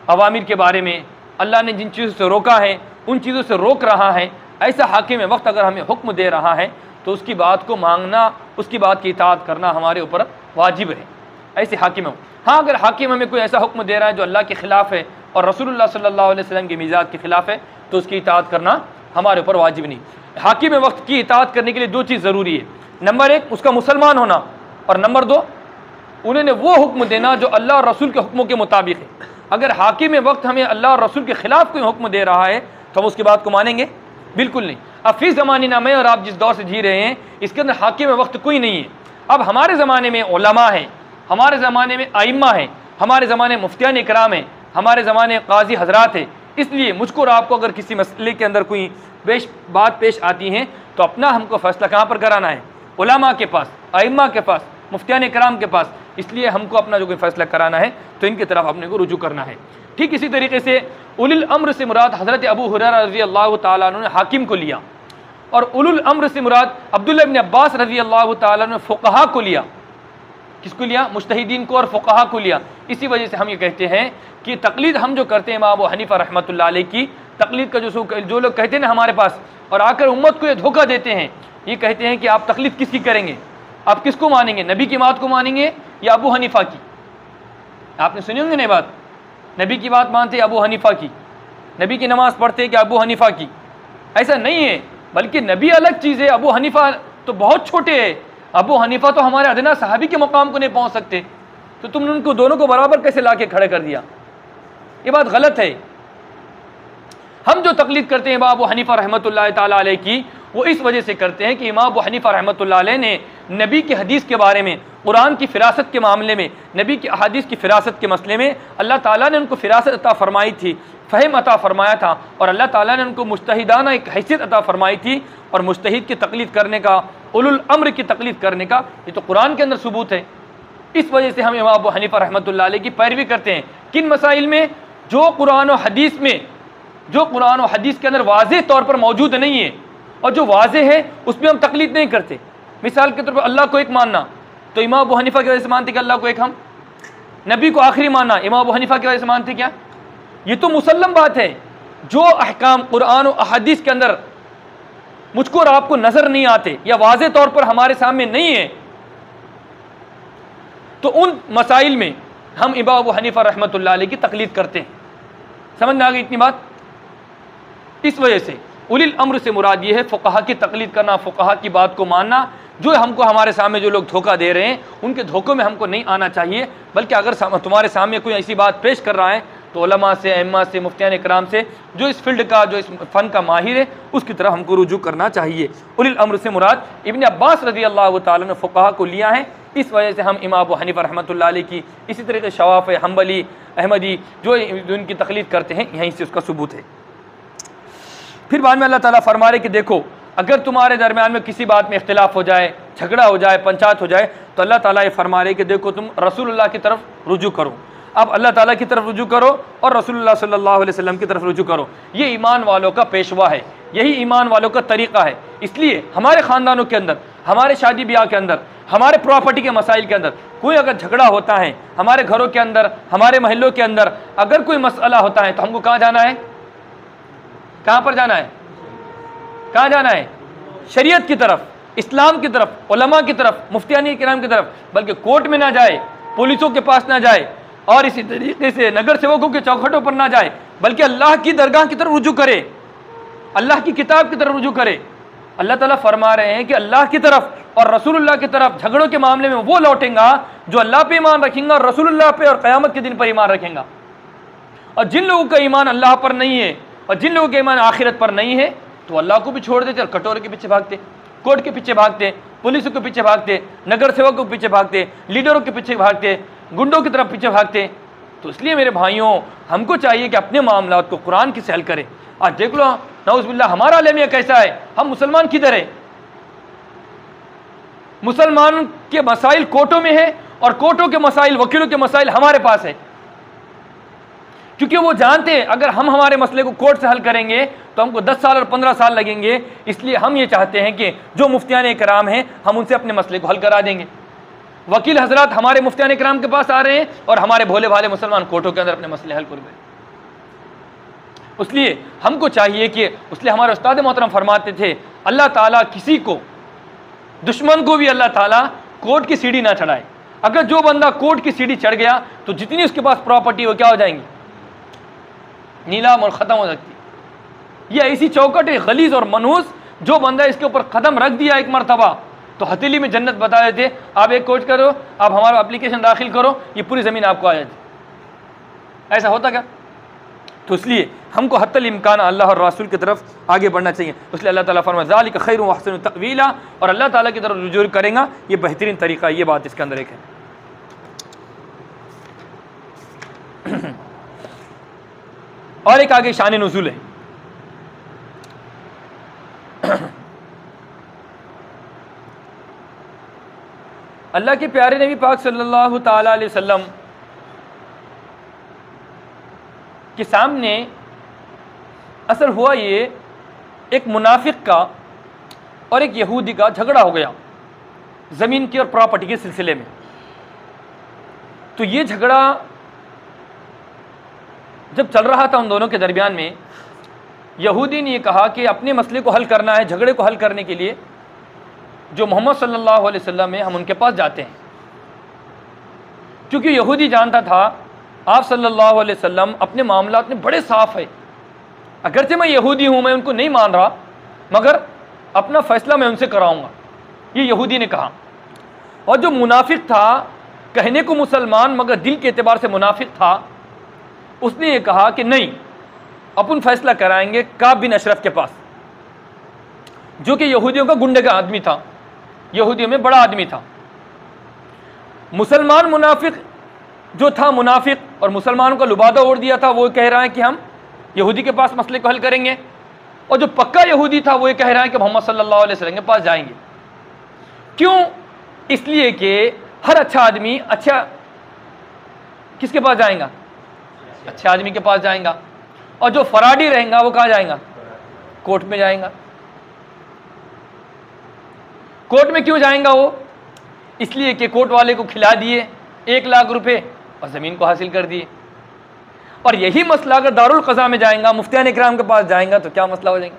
Speaker 1: अवामिर के बारे में, अल्लाह ने जिन चीज़ों से रोका है उन चीज़ों से रोक रहा है। ऐसा हाकिम वक्त अगर हमें हुक्म दे रहा है तो उसकी बात को मांगना, उसकी बात की इताअत करना हमारे ऊपर वाजिब है। ऐसे हाकिम हो। हाँ, अगर हाकिम हमें कोई ऐसा हुक्म दे रहा है जो अल्लाह के ख़िलाफ़ है और रसूलुल्लाह सल्लल्लाहु अलैहि वसल्लम के मिजाज के ख़िलाफ़ है तो उसकी इताअत करना हमारे ऊपर वाजिब नहीं। हाकिम वक्त की इताअत करने के लिए दो चीज़ ज़रूरी है। नंबर एक, उसका मुसलमान होना, और नंबर दो, उन्होंने वो हुक्म देना जो अल्लाह और रसूल के हुक्मों के मुताबिक है। अगर हाकिम वक्त हमें अल्लाह और रसूल के ख़िलाफ़ कोई हुक्म दे रहा है तो हम उसकी बात को मानेंगे? बिल्कुल नहीं। अब फी ज़मानी ना मैं और आप जिस दौर से जी रहे हैं इसके अंदर हाकिम वक्त कोई नहीं है। अब हमारे ज़माने में उलमा हैं, हमारे ज़माने में आइम्मा हैं, हमारे ज़माने में मुफ्तियान इकराम हैं, हमारे ज़माने काजी हजरात हैं। इसलिए मुझको और आपको अगर किसी मसले के अंदर कोई बात पेश आती है तो अपना हमको फ़ैसला कहाँ पर कराना है? उलमा के पास, आइम्मा के पास, मुफ्तियान इकराम के पास। इसलिए हमको अपना जो कोई फैसला कराना है तो इनकी तरफ अपने को रुजू करना है। ठीक इसी तरीके से उलिल अम्र से मुराद हज़रत अबू हुरैरा रज़ी अल्लाह ताला अन्हु ने हाकिम को लिया, और उलुल अम्र से मुराद अब्दुल्लाह इब्न अब्बास रज़ी अल्लाह ताला अन्हु ने फ़ुक़हा को लिया। किसको लिया? मुज्तहिदीन को और फ़ुक़हा को लिया। इसी वजह से हम ये कहते हैं कि तक़लीद हम जो करते हैं इमाम अबू हनीफ़ा रहमतुल्लाह अलैह की तक़लीद का जो लोग कहते हैं ना हमारे पास और आकर उम्मत को ये धोखा देते हैं, ये कहते हैं कि आप तक़लीद किसकी करेंगे, आप किसको मानेंगे, नबी की बात को मानेंगे या अबू हनीफ़ा की? आपने सुनी होंगे ना बात, नबी की बात मानते अबू हनीफ़ा की, नबी की नमाज़ पढ़ते कि अबू हनीफ़ा की। ऐसा नहीं है, बल्कि नबी अलग चीज़ है, अबू हनीफ़ा तो बहुत छोटे हैं। अबू हनीफ़ा तो हमारे अदना सहाबी के मकाम को नहीं पहुँच सकते, तो तुमने उनको दोनों को बराबर कैसे ला के खड़े कर दिया? ये बात गलत है। हम जो तक़लीद करते हैं इमाम अबू हनीफ़ा रहमतुल्लाह ताला अलैह की, वो इस वजह से करते हैं कि इमाम अबू हनीफ़ा रहमतुल्लाह अलैह ने नबी की हदीस के बारे में, कुरान की फ़िरासत के मामले में, नबी की अहादीस की फ़िरासत के मसले में अल्लाह ताला ने उनको फ़िरासत अता फ़रमाई थी, फ़हम अता फ़रमाया था, और अल्लाह ताला ने उनको मुज्तहिदाना एक हैसियत अता फ़रमाई थी। और मुज्तहिद की तक़लीद करने का, उलुल अम्र की तक़लीद करने का, ये तो कुरान के अंदर सबूत है। इस वजह से हम इमाम अबू हनीफ़ा रहमतुल्लाह अलैह की पैरवी करते हैं। किन मसाइल में? जो कुरान और हदीस में, जो कुरान और हदीस के अंदर वाज़ेह तौर पर मौजूद नहीं है और जो वाज़ेह है उसमें हम तक़लीद नहीं करते। मिसाल के तौर पर अल्लाह को एक मानना, तो इमाम अबू हनीफ़ा की वजह से मानते कि अल्लाह को एक हम। नबी को आखिरी मानना, इमाम अबू हनीफ़ा की वजह से मानते क्या? ये तो मुसल्लम बात है। जो अहकाम कुरान और हदीस के अंदर मुझको और आपको नज़र नहीं आते या वाज़ेह तौर पर हमारे सामने नहीं है, तो उन मसाइल में हम इमाम अबू हनीफ़ा रहमतुल्लाह अलैह की तक़लीद करते हैं। समझ में आ गई इतनी बात? इस वजह से उलिल अम्र से मुराद ये है फ़ुक़हा की तक़लीद करना, फ़ुक़हा की बात को मानना। जो हमको हमारे सामने जो लोग धोखा दे रहे हैं उनके धोखों में हमको नहीं आना चाहिए, बल्कि अगर तुम्हारे सामने कोई ऐसी बात पेश कर रहा है तो उलमा से, अइम्मा से, मुफ्तियान इकराम से, जो इस फील्ड का, जो इस फ़न का माहिर है, उसकी तरफ हमको रुजू करना चाहिए। उलिल अम्र से मुराद इब्न अब्बास रज़ी अल्लाह ताला ने फ़ुक़हा को लिया है। इस वजह से हम इमाम अबू हनीफ़ा रहमतुल्लाह अलैह की, इसी तरीके शवाफ़, हम्बली, अहमदी जो उनकी तक़लीद करते हैं, यहीं से उसका सबूत है। फिर बाद में अल्लाह ताला फरमा रहे कि देखो, अगर तुम्हारे दरमियान में किसी बात में इख्तिलाफ हो जाए, झगड़ा हो जाए, पंचायत हो जाए, तो अल्लाह ताला ये फरमा रहे कि देखो तुम रसूलुल्लाह की तरफ रुजू करो। अब अल्लाह ताला की तरफ रुजू करो और रसूलुल्लाह सल्लल्लाहु अलैहि वसल्लम की तरफ रुजू करो। ये ईमान वालों का पेशवा है, यही ईमान वालों का तरीक़ा है। इसलिए हमारे ख़ानदानों के अंदर, हमारे शादी ब्याह के अंदर, हमारे प्रॉपर्टी के मसाइल के अंदर कोई अगर झगड़ा होता है, हमारे घरों के अंदर, हमारे महल्लों के अंदर अगर कोई मसला होता है, तो हमको कहाँ जाना है? कहाँ पर जाना है? कहाँ जाना है? शरीयत की तरफ, इस्लाम की तरफ, उलमा की तरफ, मुफ्तियान किराम की तरफ। बल्कि कोर्ट में ना जाए, पुलिसों के पास ना जाए, और इसी तरीके से नगर सेवकों के चौखटों पर ना जाए, बल्कि अल्लाह की दरगाह की तरफ रुजू करे, अल्लाह की किताब की तरफ रुजू करे। अल्लाह ताला फरमा रहे हैं कि अल्लाह की तरफ और रसूलुल्लाह की तरफ झगड़ों के मामले में वो लौटेगा जो अल्लाह पे ईमान रखेंगे और रसूलुल्लाह पे और क़यामत के दिन पर ईमान रखेंगे। और जिन लोगों का ईमान अल्लाह पर नहीं है और जिन लोगों का ईमान आखिरत पर नहीं है, तो अल्लाह को भी छोड़ देते और कटोरे के पीछे भागते, कोर्ट के पीछे भागते, पुलिस के पीछे भागते, नगर सेवकों के पीछे भागते, लीडरों के पीछे भागते, गुंडों की तरफ पीछे भागते। तो इसलिए मेरे भाइयों, हमको चाहिए कि अपने मामलात को कुरान की सहल करें। आज देख लो नऊज़ुबिल्लाह हमारा आलमिया कैसा है, हम मुसलमान किधर है? मुसलमान के मसाइल कोर्टों में है और कोर्टों के मसाइल, वकीलों के मसाइल हमारे पास है, क्योंकि वो जानते हैं अगर हम हमारे मसले को कोर्ट से हल करेंगे तो हमको 10 साल और 15 साल लगेंगे। इसलिए हम ये चाहते हैं कि जो मुफ्तियान इकराम हैं हम उनसे अपने मसले को हल करा देंगे। वकील हजरात हमारे मुफ्तियान इकराम के पास आ रहे हैं और हमारे भोले भाले मुसलमान कोर्टों के अंदर अपने मसले हल कर रहे। इसलिए हमको चाहिए कि, इसलिए हमारे उस्ताद मोहतरम फरमाते थे, अल्लाह ताला किसी को, दुश्मन को भी अल्लाह ताला कोर्ट की सीढ़ी ना चढ़ाए। अगर जो बंदा कोर्ट की सीढ़ी चढ़ गया तो जितनी उसके पास प्रॉपर्टी वो क्या हो जाएंगी? नीलाम और ख़त्म हो सकती। ये ऐसी चौकट है गलीज और मनहूस, जो बंदा इसके ऊपर कदम रख दिया एक मरतबा तो हथेली में जन्नत बता देते। आप एक कोर्ट करो, आप हमारा एप्लीकेशन दाखिल करो, ये पूरी ज़मीन आपको आ जाती। ऐसा होता क्या? तो इसलिए हमको हत्तल इम्कान अल्लाह और रसूल की तरफ आगे बढ़ना चाहिए। इसलिए अल्लाह ताला फरमाता है ज़ालिका खैरुन व अहसनु तअवीला, और अल्लाह ताला की तरफ रुजू करेगा, ये बेहतरीन तरीका है। ये बात इसके अंदर एक है। और एक आगे शान नुज़ूल है। अल्लाह के प्यारे नबी पाक सल्लल्लाहु ताला अलैहि वसल्लम के सामने असल हुआ ये, एक मुनाफिक का और एक यहूदी का झगड़ा हो गया ज़मीन की और प्रॉपर्टी के सिलसिले में। तो ये झगड़ा जब चल रहा था उन दोनों के दरमियान में, यहूदी ने ये कहा कि अपने मसले को हल करना है, झगड़े को हल करने के लिए जो मोहम्मद सल्लल्लाहु अलैहि वसल्लम है, हम उनके पास जाते हैं। क्योंकि यहूदी जानता था आप सल्लल्लाहु अलैहि वसल्लम अपने मामलात में बड़े साफ है, अगरचे मैं यहूदी हूँ, मैं उनको नहीं मान रहा, मगर अपना फैसला मैं उनसे कराऊंगा, ये यहूदी ने कहा। और जो मुनाफिक था, कहने को मुसलमान मगर दिल के एतबार से मुनाफिक था, उसने ये कहा कि नहीं, अपन फैसला कराएंगे काब बिन अशरफ के पास, जो कि यहूदियों का गुंडे का आदमी था, यहूदियों में बड़ा आदमी था। मुसलमान मुनाफिक जो था, मुनाफिक और मुसलमानों का लुबादा ओढ़ दिया था, वो कह रहा है कि हम यहूदी के पास मसले को हल करेंगे। और जो पक्का यहूदी था वो ये कह रहा है कि मोहम्मद सल्लल्लाहु अलैहि वसल्लम के पास जाएंगे। क्यों? इसलिए कि हर अच्छा आदमी अच्छा किसके पास जाएगा? अच्छे आदमी के पास जाएगा। और जो फराडी रहेगा वो कहाँ जाएगा? कोर्ट में जाएगा। कोर्ट में क्यों जाएगा वो? इसलिए कि कोर्ट वाले को खिला दिए 1 लाख रुपए और ज़मीन को हासिल कर दिए। और यही मसला अगर दारुल क़ज़ा में जाएगा, मुफ्तियान इकराम के पास जाएगा, तो क्या मसला हो जाएगा?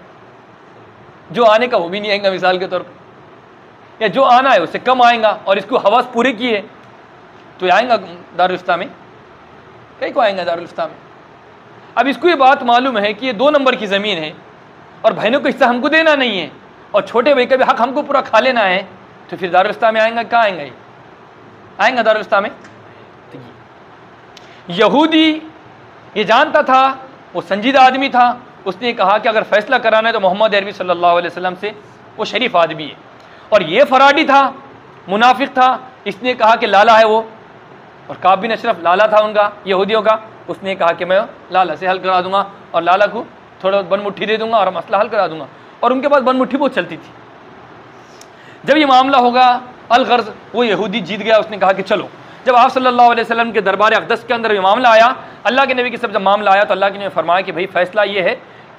Speaker 1: जो आने का वो भी नहीं आएगा मिसाल के तौर पर, या जो आना है उससे कम आएगा, और इसको हवस पूरे किए तो आएगा दारुल इफ्ता में, कहीं को आएगा दारुल इफ्ता में। अब इसको ये बात मालूम है कि ये 2 नंबर की ज़मीन है और बहनों को हिस्सा हमको देना नहीं है, और छोटे भाई का भी हक हमको पूरा खा लेना है, तो फिर दारुल इफ्ता में आएगा? कहाँ आएगा? ये आएगा दारुल इफ्ता में? तो यहूदी ये जानता था, वो संजीदा आदमी था, उसने कहा कि अगर फैसला कराना है तो मोहम्मद अरबी सल्लल्लाहु अलैहि वसल्लम से, वो शरीफ आदमी है। और ये फराडी था, मुनाफिक था, इसने कहा कि लाला है वो, और काब बिन अशरफ लाला था उनका, यहूदियों का। उसने कहा कि मैं लाला से हल करा दूंगा और लाला को थोड़ा बनमुट्ठी दे दूंगा और मसला हल करा दूंगा। और उनके पास बनमुट्ठी बहुत चलती थी। जब ये मामला होगा अलगर्ज, वो यहूदी जीत गया। उसने कहा कि चलो, जब आप सल्लल्लाहु अलैहि वसल्लम के दरबार अक़दस के अंदर ये मामला आया, अल्लाह के नबी के सब जब मामला आया, तो अल्लाह के नबी ने फरमाया कि भाई फैसला ये है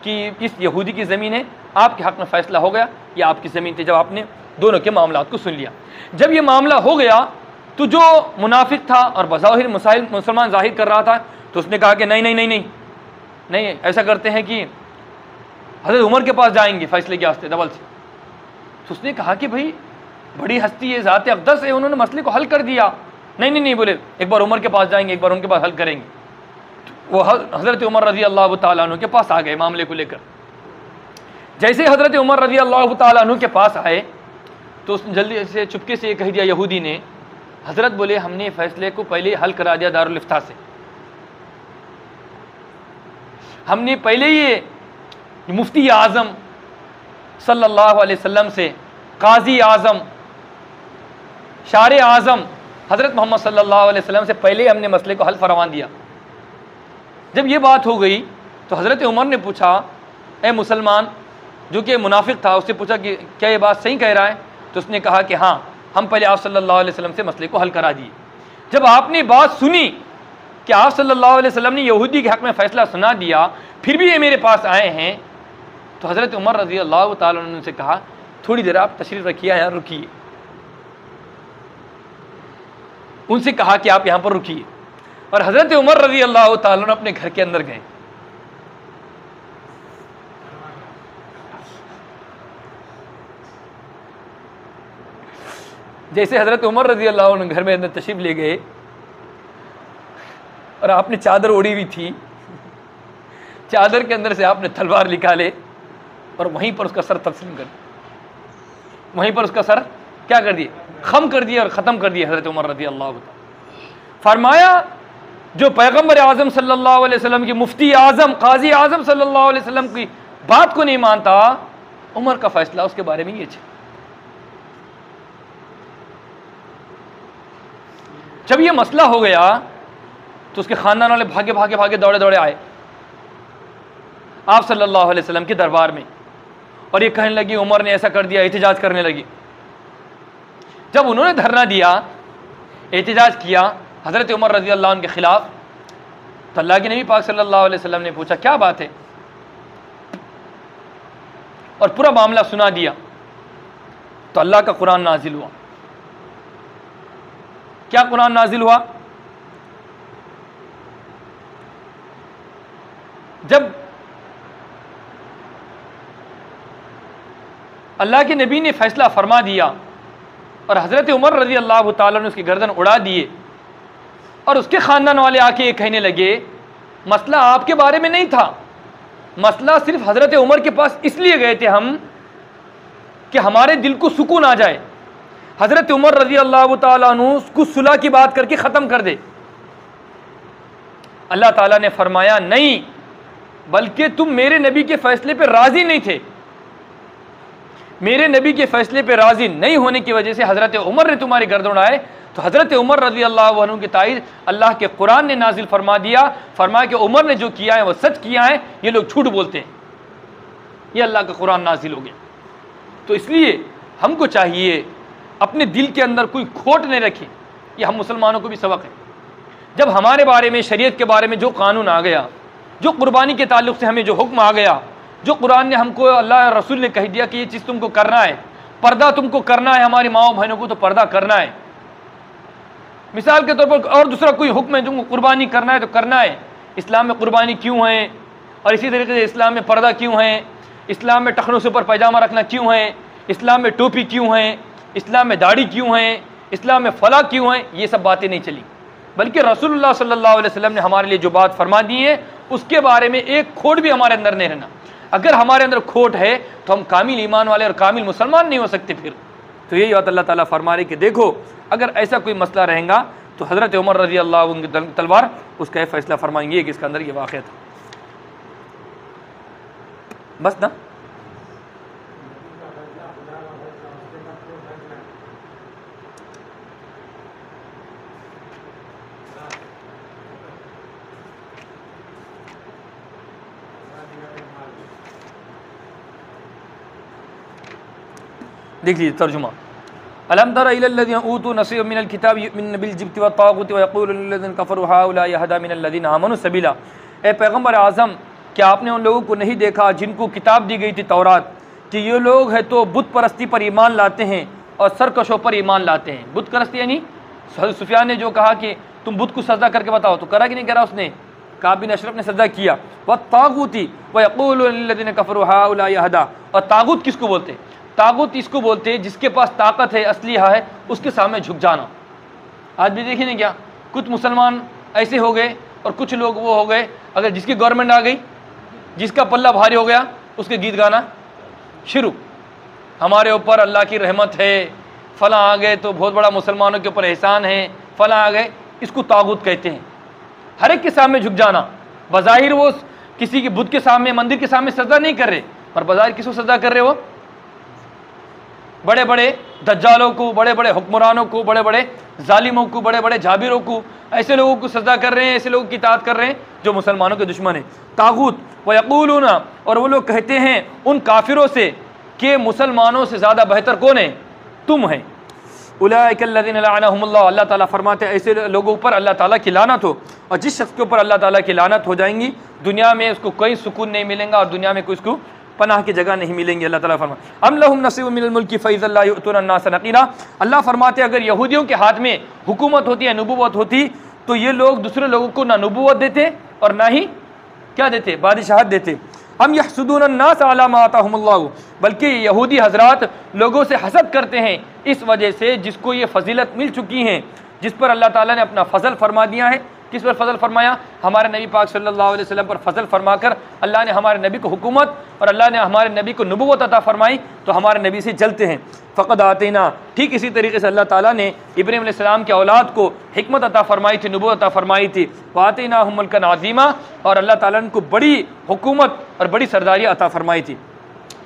Speaker 1: कि इस यहूदी की ज़मीन है, आपके हक़ में फ़ैसला हो गया, ये आपकी ज़मीन थी। जब आपने दोनों के मामलात को सुन लिया, जब ये मामला हो गया, तो जो मुनाफिक था और बज़ाहिर मुसलमान ज़ाहिर कर रहा था, तो उसने कहा कि नहीं नहीं नहीं नहीं नहीं, ऐसा करते हैं कि हज़रत उमर के पास जाएंगे फ़ैसले के वास्ते डबल से। तो उसने कहा कि भाई बड़ी हस्ती है, ज़ात अक़दस है, उन्होंने मसले को हल कर दिया। नहीं नहीं नहीं, बोले एक बार उमर के पास जाएंगे, एक बार उनके पास हल करेंगे। वो हज़रत उमर रज़ी अल्लाह तआला अन्हु के पास आ गए मामले को लेकर। जैसे हज़रत उमर रज़ी अल्लाह तआला अन्हु के पास आए, तो उसने जल्दी से चुपके से ये कह दिया यहूदी ने, हज़रत बोले हमने फ़ैसले को पहले हल करा दिया दारुल इफ्ता से, हमने पहले ये मुफ्ती आज़म सल्लल्लाहु अलैहि वसल्लम से, काजी आज़म, शार आज़म हज़रत मोहम्मद सल्लल्लाहु अलैहि वसल्लम से पहले हमने मसले को हल फरमा दिया। जब ये बात हो गई तो हज़रत उमर ने पूछा, ए मुसलमान, जो कि मुनाफिक था, उससे पूछा कि क्या ये बात सही कह रहा है? तो उसने कहा कि हाँ, हम पहले आप सल्लल्लाहु अलैहि वसल्लम से मसले को हल करा दिए। जब आपने बात सुनी कि आप सल्लल्लाहु अलैहि वसल्लम ने यहूदी के हक़ में फ़ैसला सुना दिया, फिर भी ये मेरे पास आए हैं, तो हज़रत उमर रज़ी अल्लाह तआला अन्हु ने कहा थोड़ी देर आप तशरीफ़ रखिए, यहाँ रुकिए। उनसे कहा कि आप यहाँ पर रुकिए, और हज़रत उमर रज़ी अल्लाह तआला अन्हु अपने घर के अंदर गए। जैसे हज़रत उमर रज़ी अल्लाह अन्हु घर में अंदर तशरीफ़ ले गए, और आपने चादर ओढ़ी हुई थी, चादर के अंदर से आपने तलवार निकाले और वहीं पर उसका सर तस्लीम कर दिया, वहीं पर उसका सर क्या कर दिए? खम कर दिया और ख़त्म कर दिया। हज़रत उमर रज़ी अल्लाह फरमाया, जो पैगम्बर आज़म सल्लल्लाहु अलैहि वसल्लम की, मुफ्ती आज़म, काजी आज़म सल्लल्लाहु अलैहि वसल्लम की बात को नहीं मानता, उमर का फ़ैसला उसके बारे में ये है। जब ये मसला हो गया तो उसके ख़ानदान वाले भागे भागे भागे दौड़े दौड़े आए आप सल्लल्लाहु अलैहि वसल्लम के दरबार में, और ये कहने लगी उमर ने ऐसा कर दिया, एहतिजाज करने लगी। जब उन्होंने धरना दिया, एहतिजाज किया हज़रत उमर रज़ी अल्लाह अन्हु के ख़िलाफ़, तो अल्लाह के नबी पाक सल्लल्लाहु अलैहि वसल्लम ने पूछा क्या बात है, और पूरा मामला सुना दिया। तो अल्लाह का कुरान नाजिल हुआ। क्या कुरान नाजिल हुआ? जब अल्लाह के नबी ने फैसला फरमा दिया और हज़रत उमर रज़ी अल्लाह ताला ने उसकी गर्दन उड़ा दिए, और उसके ख़ानदान वाले आके ये कहने लगे मसला आपके बारे में नहीं था, मसला सिर्फ हज़रत उमर के पास इसलिए गए थे हम कि हमारे दिल को सुकून आ जाए, हज़रत उमर रज़ी अल्लाह ताला अन्हु उसको सुलह की बात करके ख़त्म कर दे। अल्लाह ताला ने फरमाया नहीं, बल्कि तुम मेरे नबी के फैसले पे राज़ी नहीं थे, मेरे नबी के फैसले पे राज़ी नहीं होने की वजह से हज़रत उमर ने तुम्हारी गर्दन उड़ाए। तो हज़रत उमर रज़ी अल्लाह अन्हु की ताईद अल्लाह के कुरान ने नाजिल फरमा दिया, फरमाया कि उमर ने जो किया है वह सच किया है, ये लोग झूठ बोलते हैं। ये अल्लाह का कुरान नाजिल हो गया। तो इसलिए हमको चाहिए अपने दिल के अंदर कोई खोट नहीं रखें। ये हम मुसलमानों को भी सबक है। जब हमारे बारे में, शरीयत के बारे में जो कानून आ गया, जो कुर्बानी के ताल्लुक़ से हमें जो हुक्म आ गया, जो कुरान ने हमको, अल्लाह रसूल ने कह दिया कि ये चीज़ तुमको करना है, पर्दा तुमको करना है, हमारी माओ बहनों को तो पर्दा करना है, मिसाल के तौर पर, और दूसरा कोई हुक्म है तुमको कुर्बानी करना है तो करना है। इस्लाम में कुर्बानी क्यों है, और इसी तरीके से इस्लाम में पर्दा क्यों है, इस्लाम में टखनों से ऊपर पैजामा रखना क्यों है, इस्लाम में टोपी क्यों है, इस्लाम में दाढ़ी क्यों है, इस्लाम में फला क्यों है, ये सब बातें नहीं चली। बल्कि रसूलुल्लाह सल्लल्लाहु अलैहि वसल्लम ने हमारे लिए जो बात फरमा दी है उसके बारे में एक खोट भी हमारे अंदर नहीं रहना। अगर हमारे अंदर खोट है तो हम कामिल ईमान वाले और कामिल मुसलमान नहीं हो सकते फिर। तो यही बात अल्लाह ताला फरमा रही कि देखो अगर ऐसा कोई मसला रहेगा तो हज़रत उमर रज़ी अल्लाह उनकी तलवार उसका फैसला फरमाएंगे कि इसके अंदर ये वाक़या था। बस ना, देख लीजिए तर्जुमा। अलम तरा इलल लज़ीना ऊतू नसीबम मिनल किताब युमिनून बिल जिब्ति व तागूति व यक़ूलूना लिल्लज़ीना कफ़रू हाउलाइ अहदा मिनल लज़ीना आमनू सबीला। ए पैगम्बर आज़म, क्या आपने उन लोगों को नहीं देखा जिनको किताब दी गई थी तौरात, कि ये लोग है तो बुत परस्ती पर ईमान लाते हैं और सरकशों पर ईमान लाते हैं। बुत परस्ती यानी सुफियान ने जो कहा कि तुम बुत को सजदा करके बताओ, तो करा कि नहीं करा उसने? काब बिन अशरफ ने सजदा किया। व तागूती व यक़ूलूना लिल्लज़ीना कफ़रू हाउलाइ अहदा। और तागूत किसको बोलते हैं? तागुत इसको बोलते हैं जिसके पास ताकत है, असलिहा है, उसके सामने झुक जाना। आज भी देखिए ना, क्या कुछ मुसलमान ऐसे हो गए और कुछ लोग वो हो गए, अगर जिसकी गवर्नमेंट आ गई, जिसका पल्ला भारी हो गया, उसके गीत गाना शुरू, हमारे ऊपर अल्लाह की रहमत है, फला आ गए तो बहुत बड़ा मुसलमानों के ऊपर एहसान है, फला आ गए। इसको तागुत कहते हैं। हर एक के सामने झुक जाना। बज़ाहिर वो किसी के बुत के सामने, मंदिर के सामने सजदा नहीं कर रहे, पर बज़ाहिर किसको सजदा कर रहे? वो बड़े बड़े दज्जालों को, बड़े बड़े हुक्मरानों को, बड़े बड़े जालिमों को, बड़े बड़े जाबिरों को, ऐसे लोगों को सजदा कर रहे हैं, ऐसे लोगों की इताअत कर रहे हैं जो मुसलमानों के दुश्मन हैं। तागूत व यक़ूलूना, और वो लोग कहते हैं उन काफिरों से कि मुसलमानों से ज़्यादा बेहतर कौन है? तुम हैं। उलाइका अल्लज़ीना लअनहुमुल्लाह, अल्लाह ताला फरमाते हैं ऐसे लोगों पर अल्लाह ताला की लानत हो। और जिस शख्स के ऊपर अल्लाह ताला की लानत हो जाएंगी, दुनिया में उसको कोई सुकून नहीं मिलेगा और दुनिया में कोई उसको पनाह की जगह नहीं मिलेंगी। अल्लाह ताला फरमाते अम लहुम नसीबुम मिनल मुल्की फ़इज़ा ला युअतूना अन्नास नक़ीरा। अल्लाह फरमाते अगर यहूदियों के हाथ में हुकूमत होती है, नबूवत होती, तो ये लोग दूसरे लोगों को ना नबूवत देते और ना ही क्या देते? बादशाहत देते। हम यहसुदून अन्नास अला मा आताहुमुल्लाह, बल्कि यहूदी हजरात लोगों से हसद करते हैं इस वजह से जिसको ये फजीलत मिल चुकी हैं, जिस पर अल्लाह ताला ने अपना फजल फरमा दिया है। किस पर फजल फरमाया? हमारे नबी पाक सल्लल्लाहु अलैहि वसल्लम पर फजल फरमाकर अल्लाह ने हमारे नबी को हुकूमत और अल्लाह ने हमारे नबी को नबूवत अता फरमाई, तो हमारे नबी से जलते हैं। फ़क़द आतेना, ठीक इसी तरीके से अल्लाह ताला ने इब्राहीम अलैहिस्सलाम के औलाद को हिकमत अता फरमाई थी, नबूवत अता फरमाई थी। वातेनाहुम मुल्कन अज़ीमा, और अल्लाह ताला ने उनको बड़ी हुकूमत और बड़ी सरदारी अता फरमाई थी।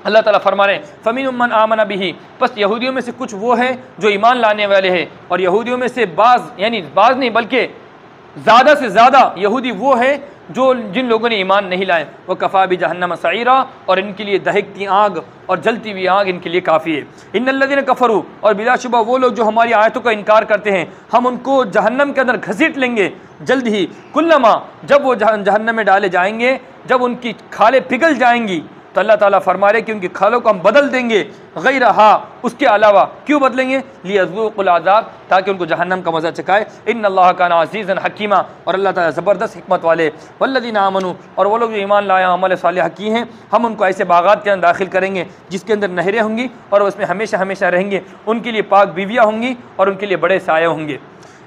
Speaker 1: अल्लाह ताला फरमा रहे हैं फ़मिनुम मन आमन बिही, बस यहूदियों में से कुछ वो है जो ईमान लाने वाले हैं, और यहूदियों में से बाज़, यानी बाज़ नहीं बल्कि ज़्यादा से ज़्यादा यहूदी वो है जो जिन लोगों ने ईमान नहीं लाए। वो कफ़ा भी जहन्नम सईरा, और इनके लिए दहकती आग और जलती हुई आग इनके लिए काफ़ी है। इन्नल्लज़ीना कफ़रू, और बिलाशुबा वो लोग जो हमारी आयतों का इनकार करते हैं, हम उनको जहन्नम के अंदर घसीट लेंगे जल्द ही। कुल्लमा, जब वो जहन्नम में डाले जाएंगे, जब उनकी खालें पिघल जाएंगी, तो अल्लाह ताला फरमा रहे कि उनकी खालों को हम बदल देंगे, गैरहा, उसके अलावा। क्यों बदलेंगे? लियज़ूक़ुल अज़ाब, ताकि उनको जहन्नम का मज़ा चखाए। इन्नल्लाह काना अज़ीज़न हकीमा, और अल्लाह ताला ज़बरदस्त हिकमत वाले। वल्लज़ीना आमनू, और वो लोग जो ईमान लाए अमल सालिह की हैं, हम उनको ऐसे बागात के अंदर दाखिल करेंगे जिसके अंदर नहरें होंगी और उसमें हमेशा हमेशा रहेंगे। उनके लिए पाक बीवियाँ होंगी और उनके लिए बड़े साये होंगे।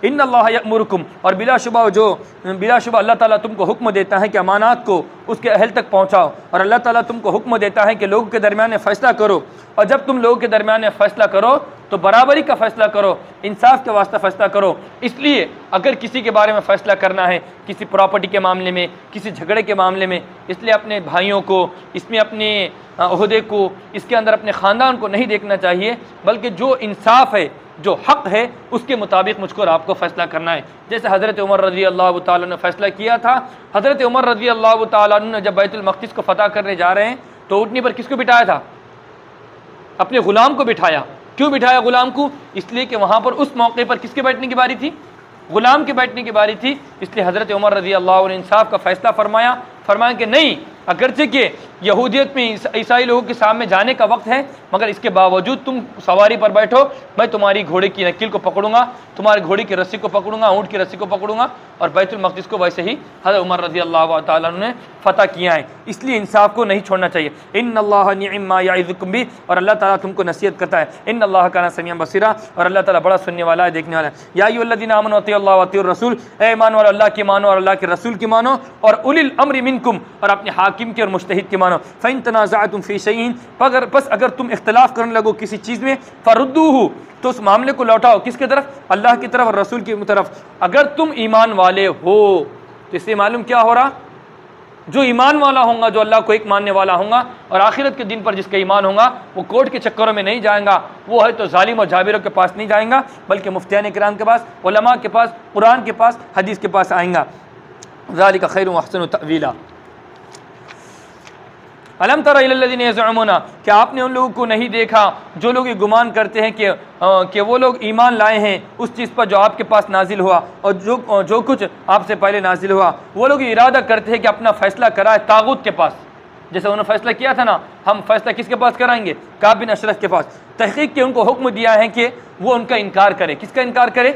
Speaker 1: इन्नल्लाह यअमुरुकुम, और बिलाशुबा अल्लाह ताला तुमको हुक्म देता है कि अमानात को उसके अहल तक पहुँचाओ, और अल्लाह ताला तुमको हुक्म देता है कि लोगों के दरमियान में फ़ैसला करो। और जब तुम लोगों के दरमियान में फ़ैसला करो तो बराबरी का फ़ैसला करो, इंसाफ के वास्ते फ़ैसला करो। इसलिए अगर किसी के बारे में फ़ैसला करना है, किसी प्रॉपर्टी के मामले में, किसी झगड़े के मामले में, इसलिए अपने भाइयों को, इसमें अपने ओहदे को, इसके अंदर अपने ख़ानदान को नहीं देखना चाहिए, बल्कि जो इंसाफ है, जो हक़ है, उसके मुताबिक मुझको और आपको फ़ैसला करना है। जैसे हज़रत उमर रज़ी अल्लाह तआला ने फ़ैसला किया था। हज़रत उमर रज़ी अल्लाह तआला ने जब बैतुल मक़दिस को फ़तह करने जा रहे हैं तो ऊँटनी पर किसको बिठाया था? अपने ग़ुलाम को बिठाया। क्यों बिठाया ग़ुलाम को? इसलिए कि वहाँ पर उस मौके पर किसके बैठने की बारी थी? ग़ुलाम के बैठने की बारी थी। इसलिए हज़रत उमर रज़ी अल्लाह ने इंसाफ का फ़ैसला फरमाया कि नहीं, अगरचे कि यहूदियत में ईसाई लोगों के सामने जाने का वक्त है, मगर इसके बावजूद तुम सवारी पर बैठो, मैं तुम्हारी घोड़े की नकील को पकड़ूंगा, तुम्हारे घोड़े की रस्सी को पकड़ूंगा, ऊँट की रस्सी को पकड़ूंगा। और बैतुल मक़दिस को वैसे ही हज़रत उमर रज़ी अल्लाह तआला ने फ़तह किया है। इसलिए इंसाफ को नहीं छोड़ना चाहिए। इन्नल्लाह निअम्मा यइज़ुकुम बिही, और अल्लाह ताला तुमको नसीहत करता है। इन्नल्लाह काना समीअन बसीरा, और अल्लाह ताला बड़ा सुनने वाला है, देखने वाला है। या अय्युहल्लज़ीना आमनू अतिउल्लाह व अतिउर रसूल, ए ईमान वालों अल्लाह की मानो और अल्लाह के रसूल की मानो, और उलिल अम्रि मिनकुम, और अपने हाकिम के और मुज्तहिद की मानो। फ़इन तनाज़अतुम फ़ी शैइन, बस अगर तुम इख्तिलाफ़ करने लगो किसी चीज़ में, फ़रुद्दूहु, तो उस मामले को लौटाओ किसकी तरफ? अल्लाह की तरफ और रसूल की तरफ। अगर तुम ईमान वाले हो तो इससे मालूम क्या हो रहा? जो ईमान वाला होगा, जो अल्लाह को एक मानने वाला होगा और आखिरत के दिन पर जिसका ईमान होगा, वो कोर्ट के चक्करों में नहीं जाएगा। वो है तो जालिम और जाबिरों के पास नहीं जाएगा, बल्कि मुफ्तियान किराम के पास, उलमा के पास, कुरान के पास, हदीस के पास आएगा। ज़ालिका खैरुन व अहसनु तअवीला। अलम तरा इलल्लज़ीना यज़अमूना, क्या आपने उन लोगों को नहीं देखा जो लोग ये गुमान करते हैं कि वो लोग ईमान लाए हैं उस चीज़ पर जो आपके पास नाजिल हुआ और जो कुछ आपसे पहले नाजिल हुआ। वो लोग इरादा करते हैं कि अपना फ़ैसला कराए तागूत के पास। जैसे उन्होंने फ़ैसला किया था ना, हम फ़ैसला किसके पास कराएंगे? काब बिन अशरफ के पास। तहक़ीक़ के उनको हुक्म दिया है कि वो उनका इनकार करे। किसका इनकार करे?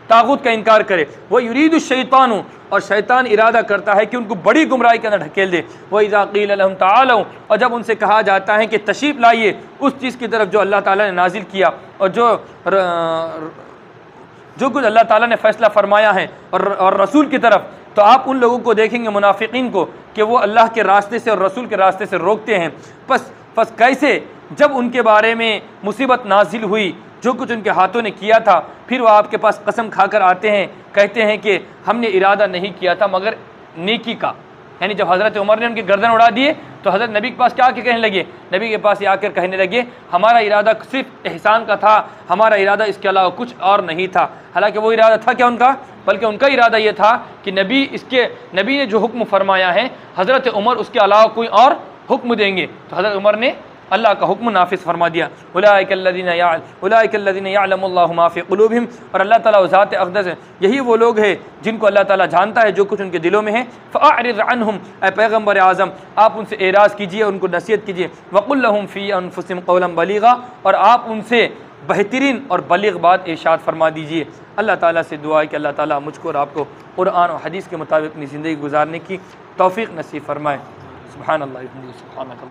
Speaker 1: तागूत का इनकार करे। वह युरीदु शैतानु, और शैतान इरादा करता है कि उनको बड़ी गुमराही के अंदर ढकेल दे। वह इज़ा क़ील लहुम तालू, और जब उनसे कहा जाता है कि तशरीफ़ लाइए उस चीज़ की तरफ जो अल्लाह ताला ने नाजिल किया और जो कुछ अल्लाह ताला ने फ़ैसला फरमाया है और रसूल की तरफ, तो आप उन लोगों को देखेंगे मुनाफिकीन को कि वो अल्लाह के रास्ते से और रसूल के रास्ते से रोकते हैं। बस कैसे? जब उनके बारे में मुसीबत नाजिल हुई, जो कुछ उनके हाथों ने किया था, फिर वो आपके पास कसम खाकर आते हैं, कहते हैं कि हमने इरादा नहीं किया था मगर नेकी का। यानी जब हज़रत उमर ने उनकी गर्दन उड़ा दिए तो हज़रत नबी के पास क्या आके कहने लगे? नबी के पास आकर कहने लगे हमारा इरादा सिर्फ एहसान का था, हमारा इरादा इसके अलावा कुछ और नहीं था। हालांकि वो इरादा था क्या उनका? बल्कि उनका इरादा ये था कि नबी ने जो हुक्म फरमाया है हज़रत उमर उसके अलावा कोई और हुक्म देंगे। तो हज़रत उमर ने अल्लाह का हुक्म नाफिज फरमा दिया। उलाइकल्लज़ीना यअलमुल्लाहु मा फ़ी क़ुलूबिहिम, और अल्लाह ताला ज़ात अक़दस है, यही वो लोग हैं जिनको अल्लाह ताला जानता है जो कुछ उनके दिलों में है। फ़अरिज़ अन्हुम, ए पैगम्बर आज़म आप उनसे एराज़ कीजिए, उनको नसीहत कीजिए। वक़ुल लहुम फ़ी अनफुसिहिम क़ौलन बलीग़ा, और आप उनसे बेहतरीन और बलीग़ बात इरशाद फरमा दीजिए। अल्लाह ताला से दुआ है कि अल्लाह ताला मुझको और आपको कुरान और हदीस के मुताबिक अपनी ज़िंदगी गुजारने की तौफ़ीक़ नसीब फरमाए। सुब्हानअल्लाह।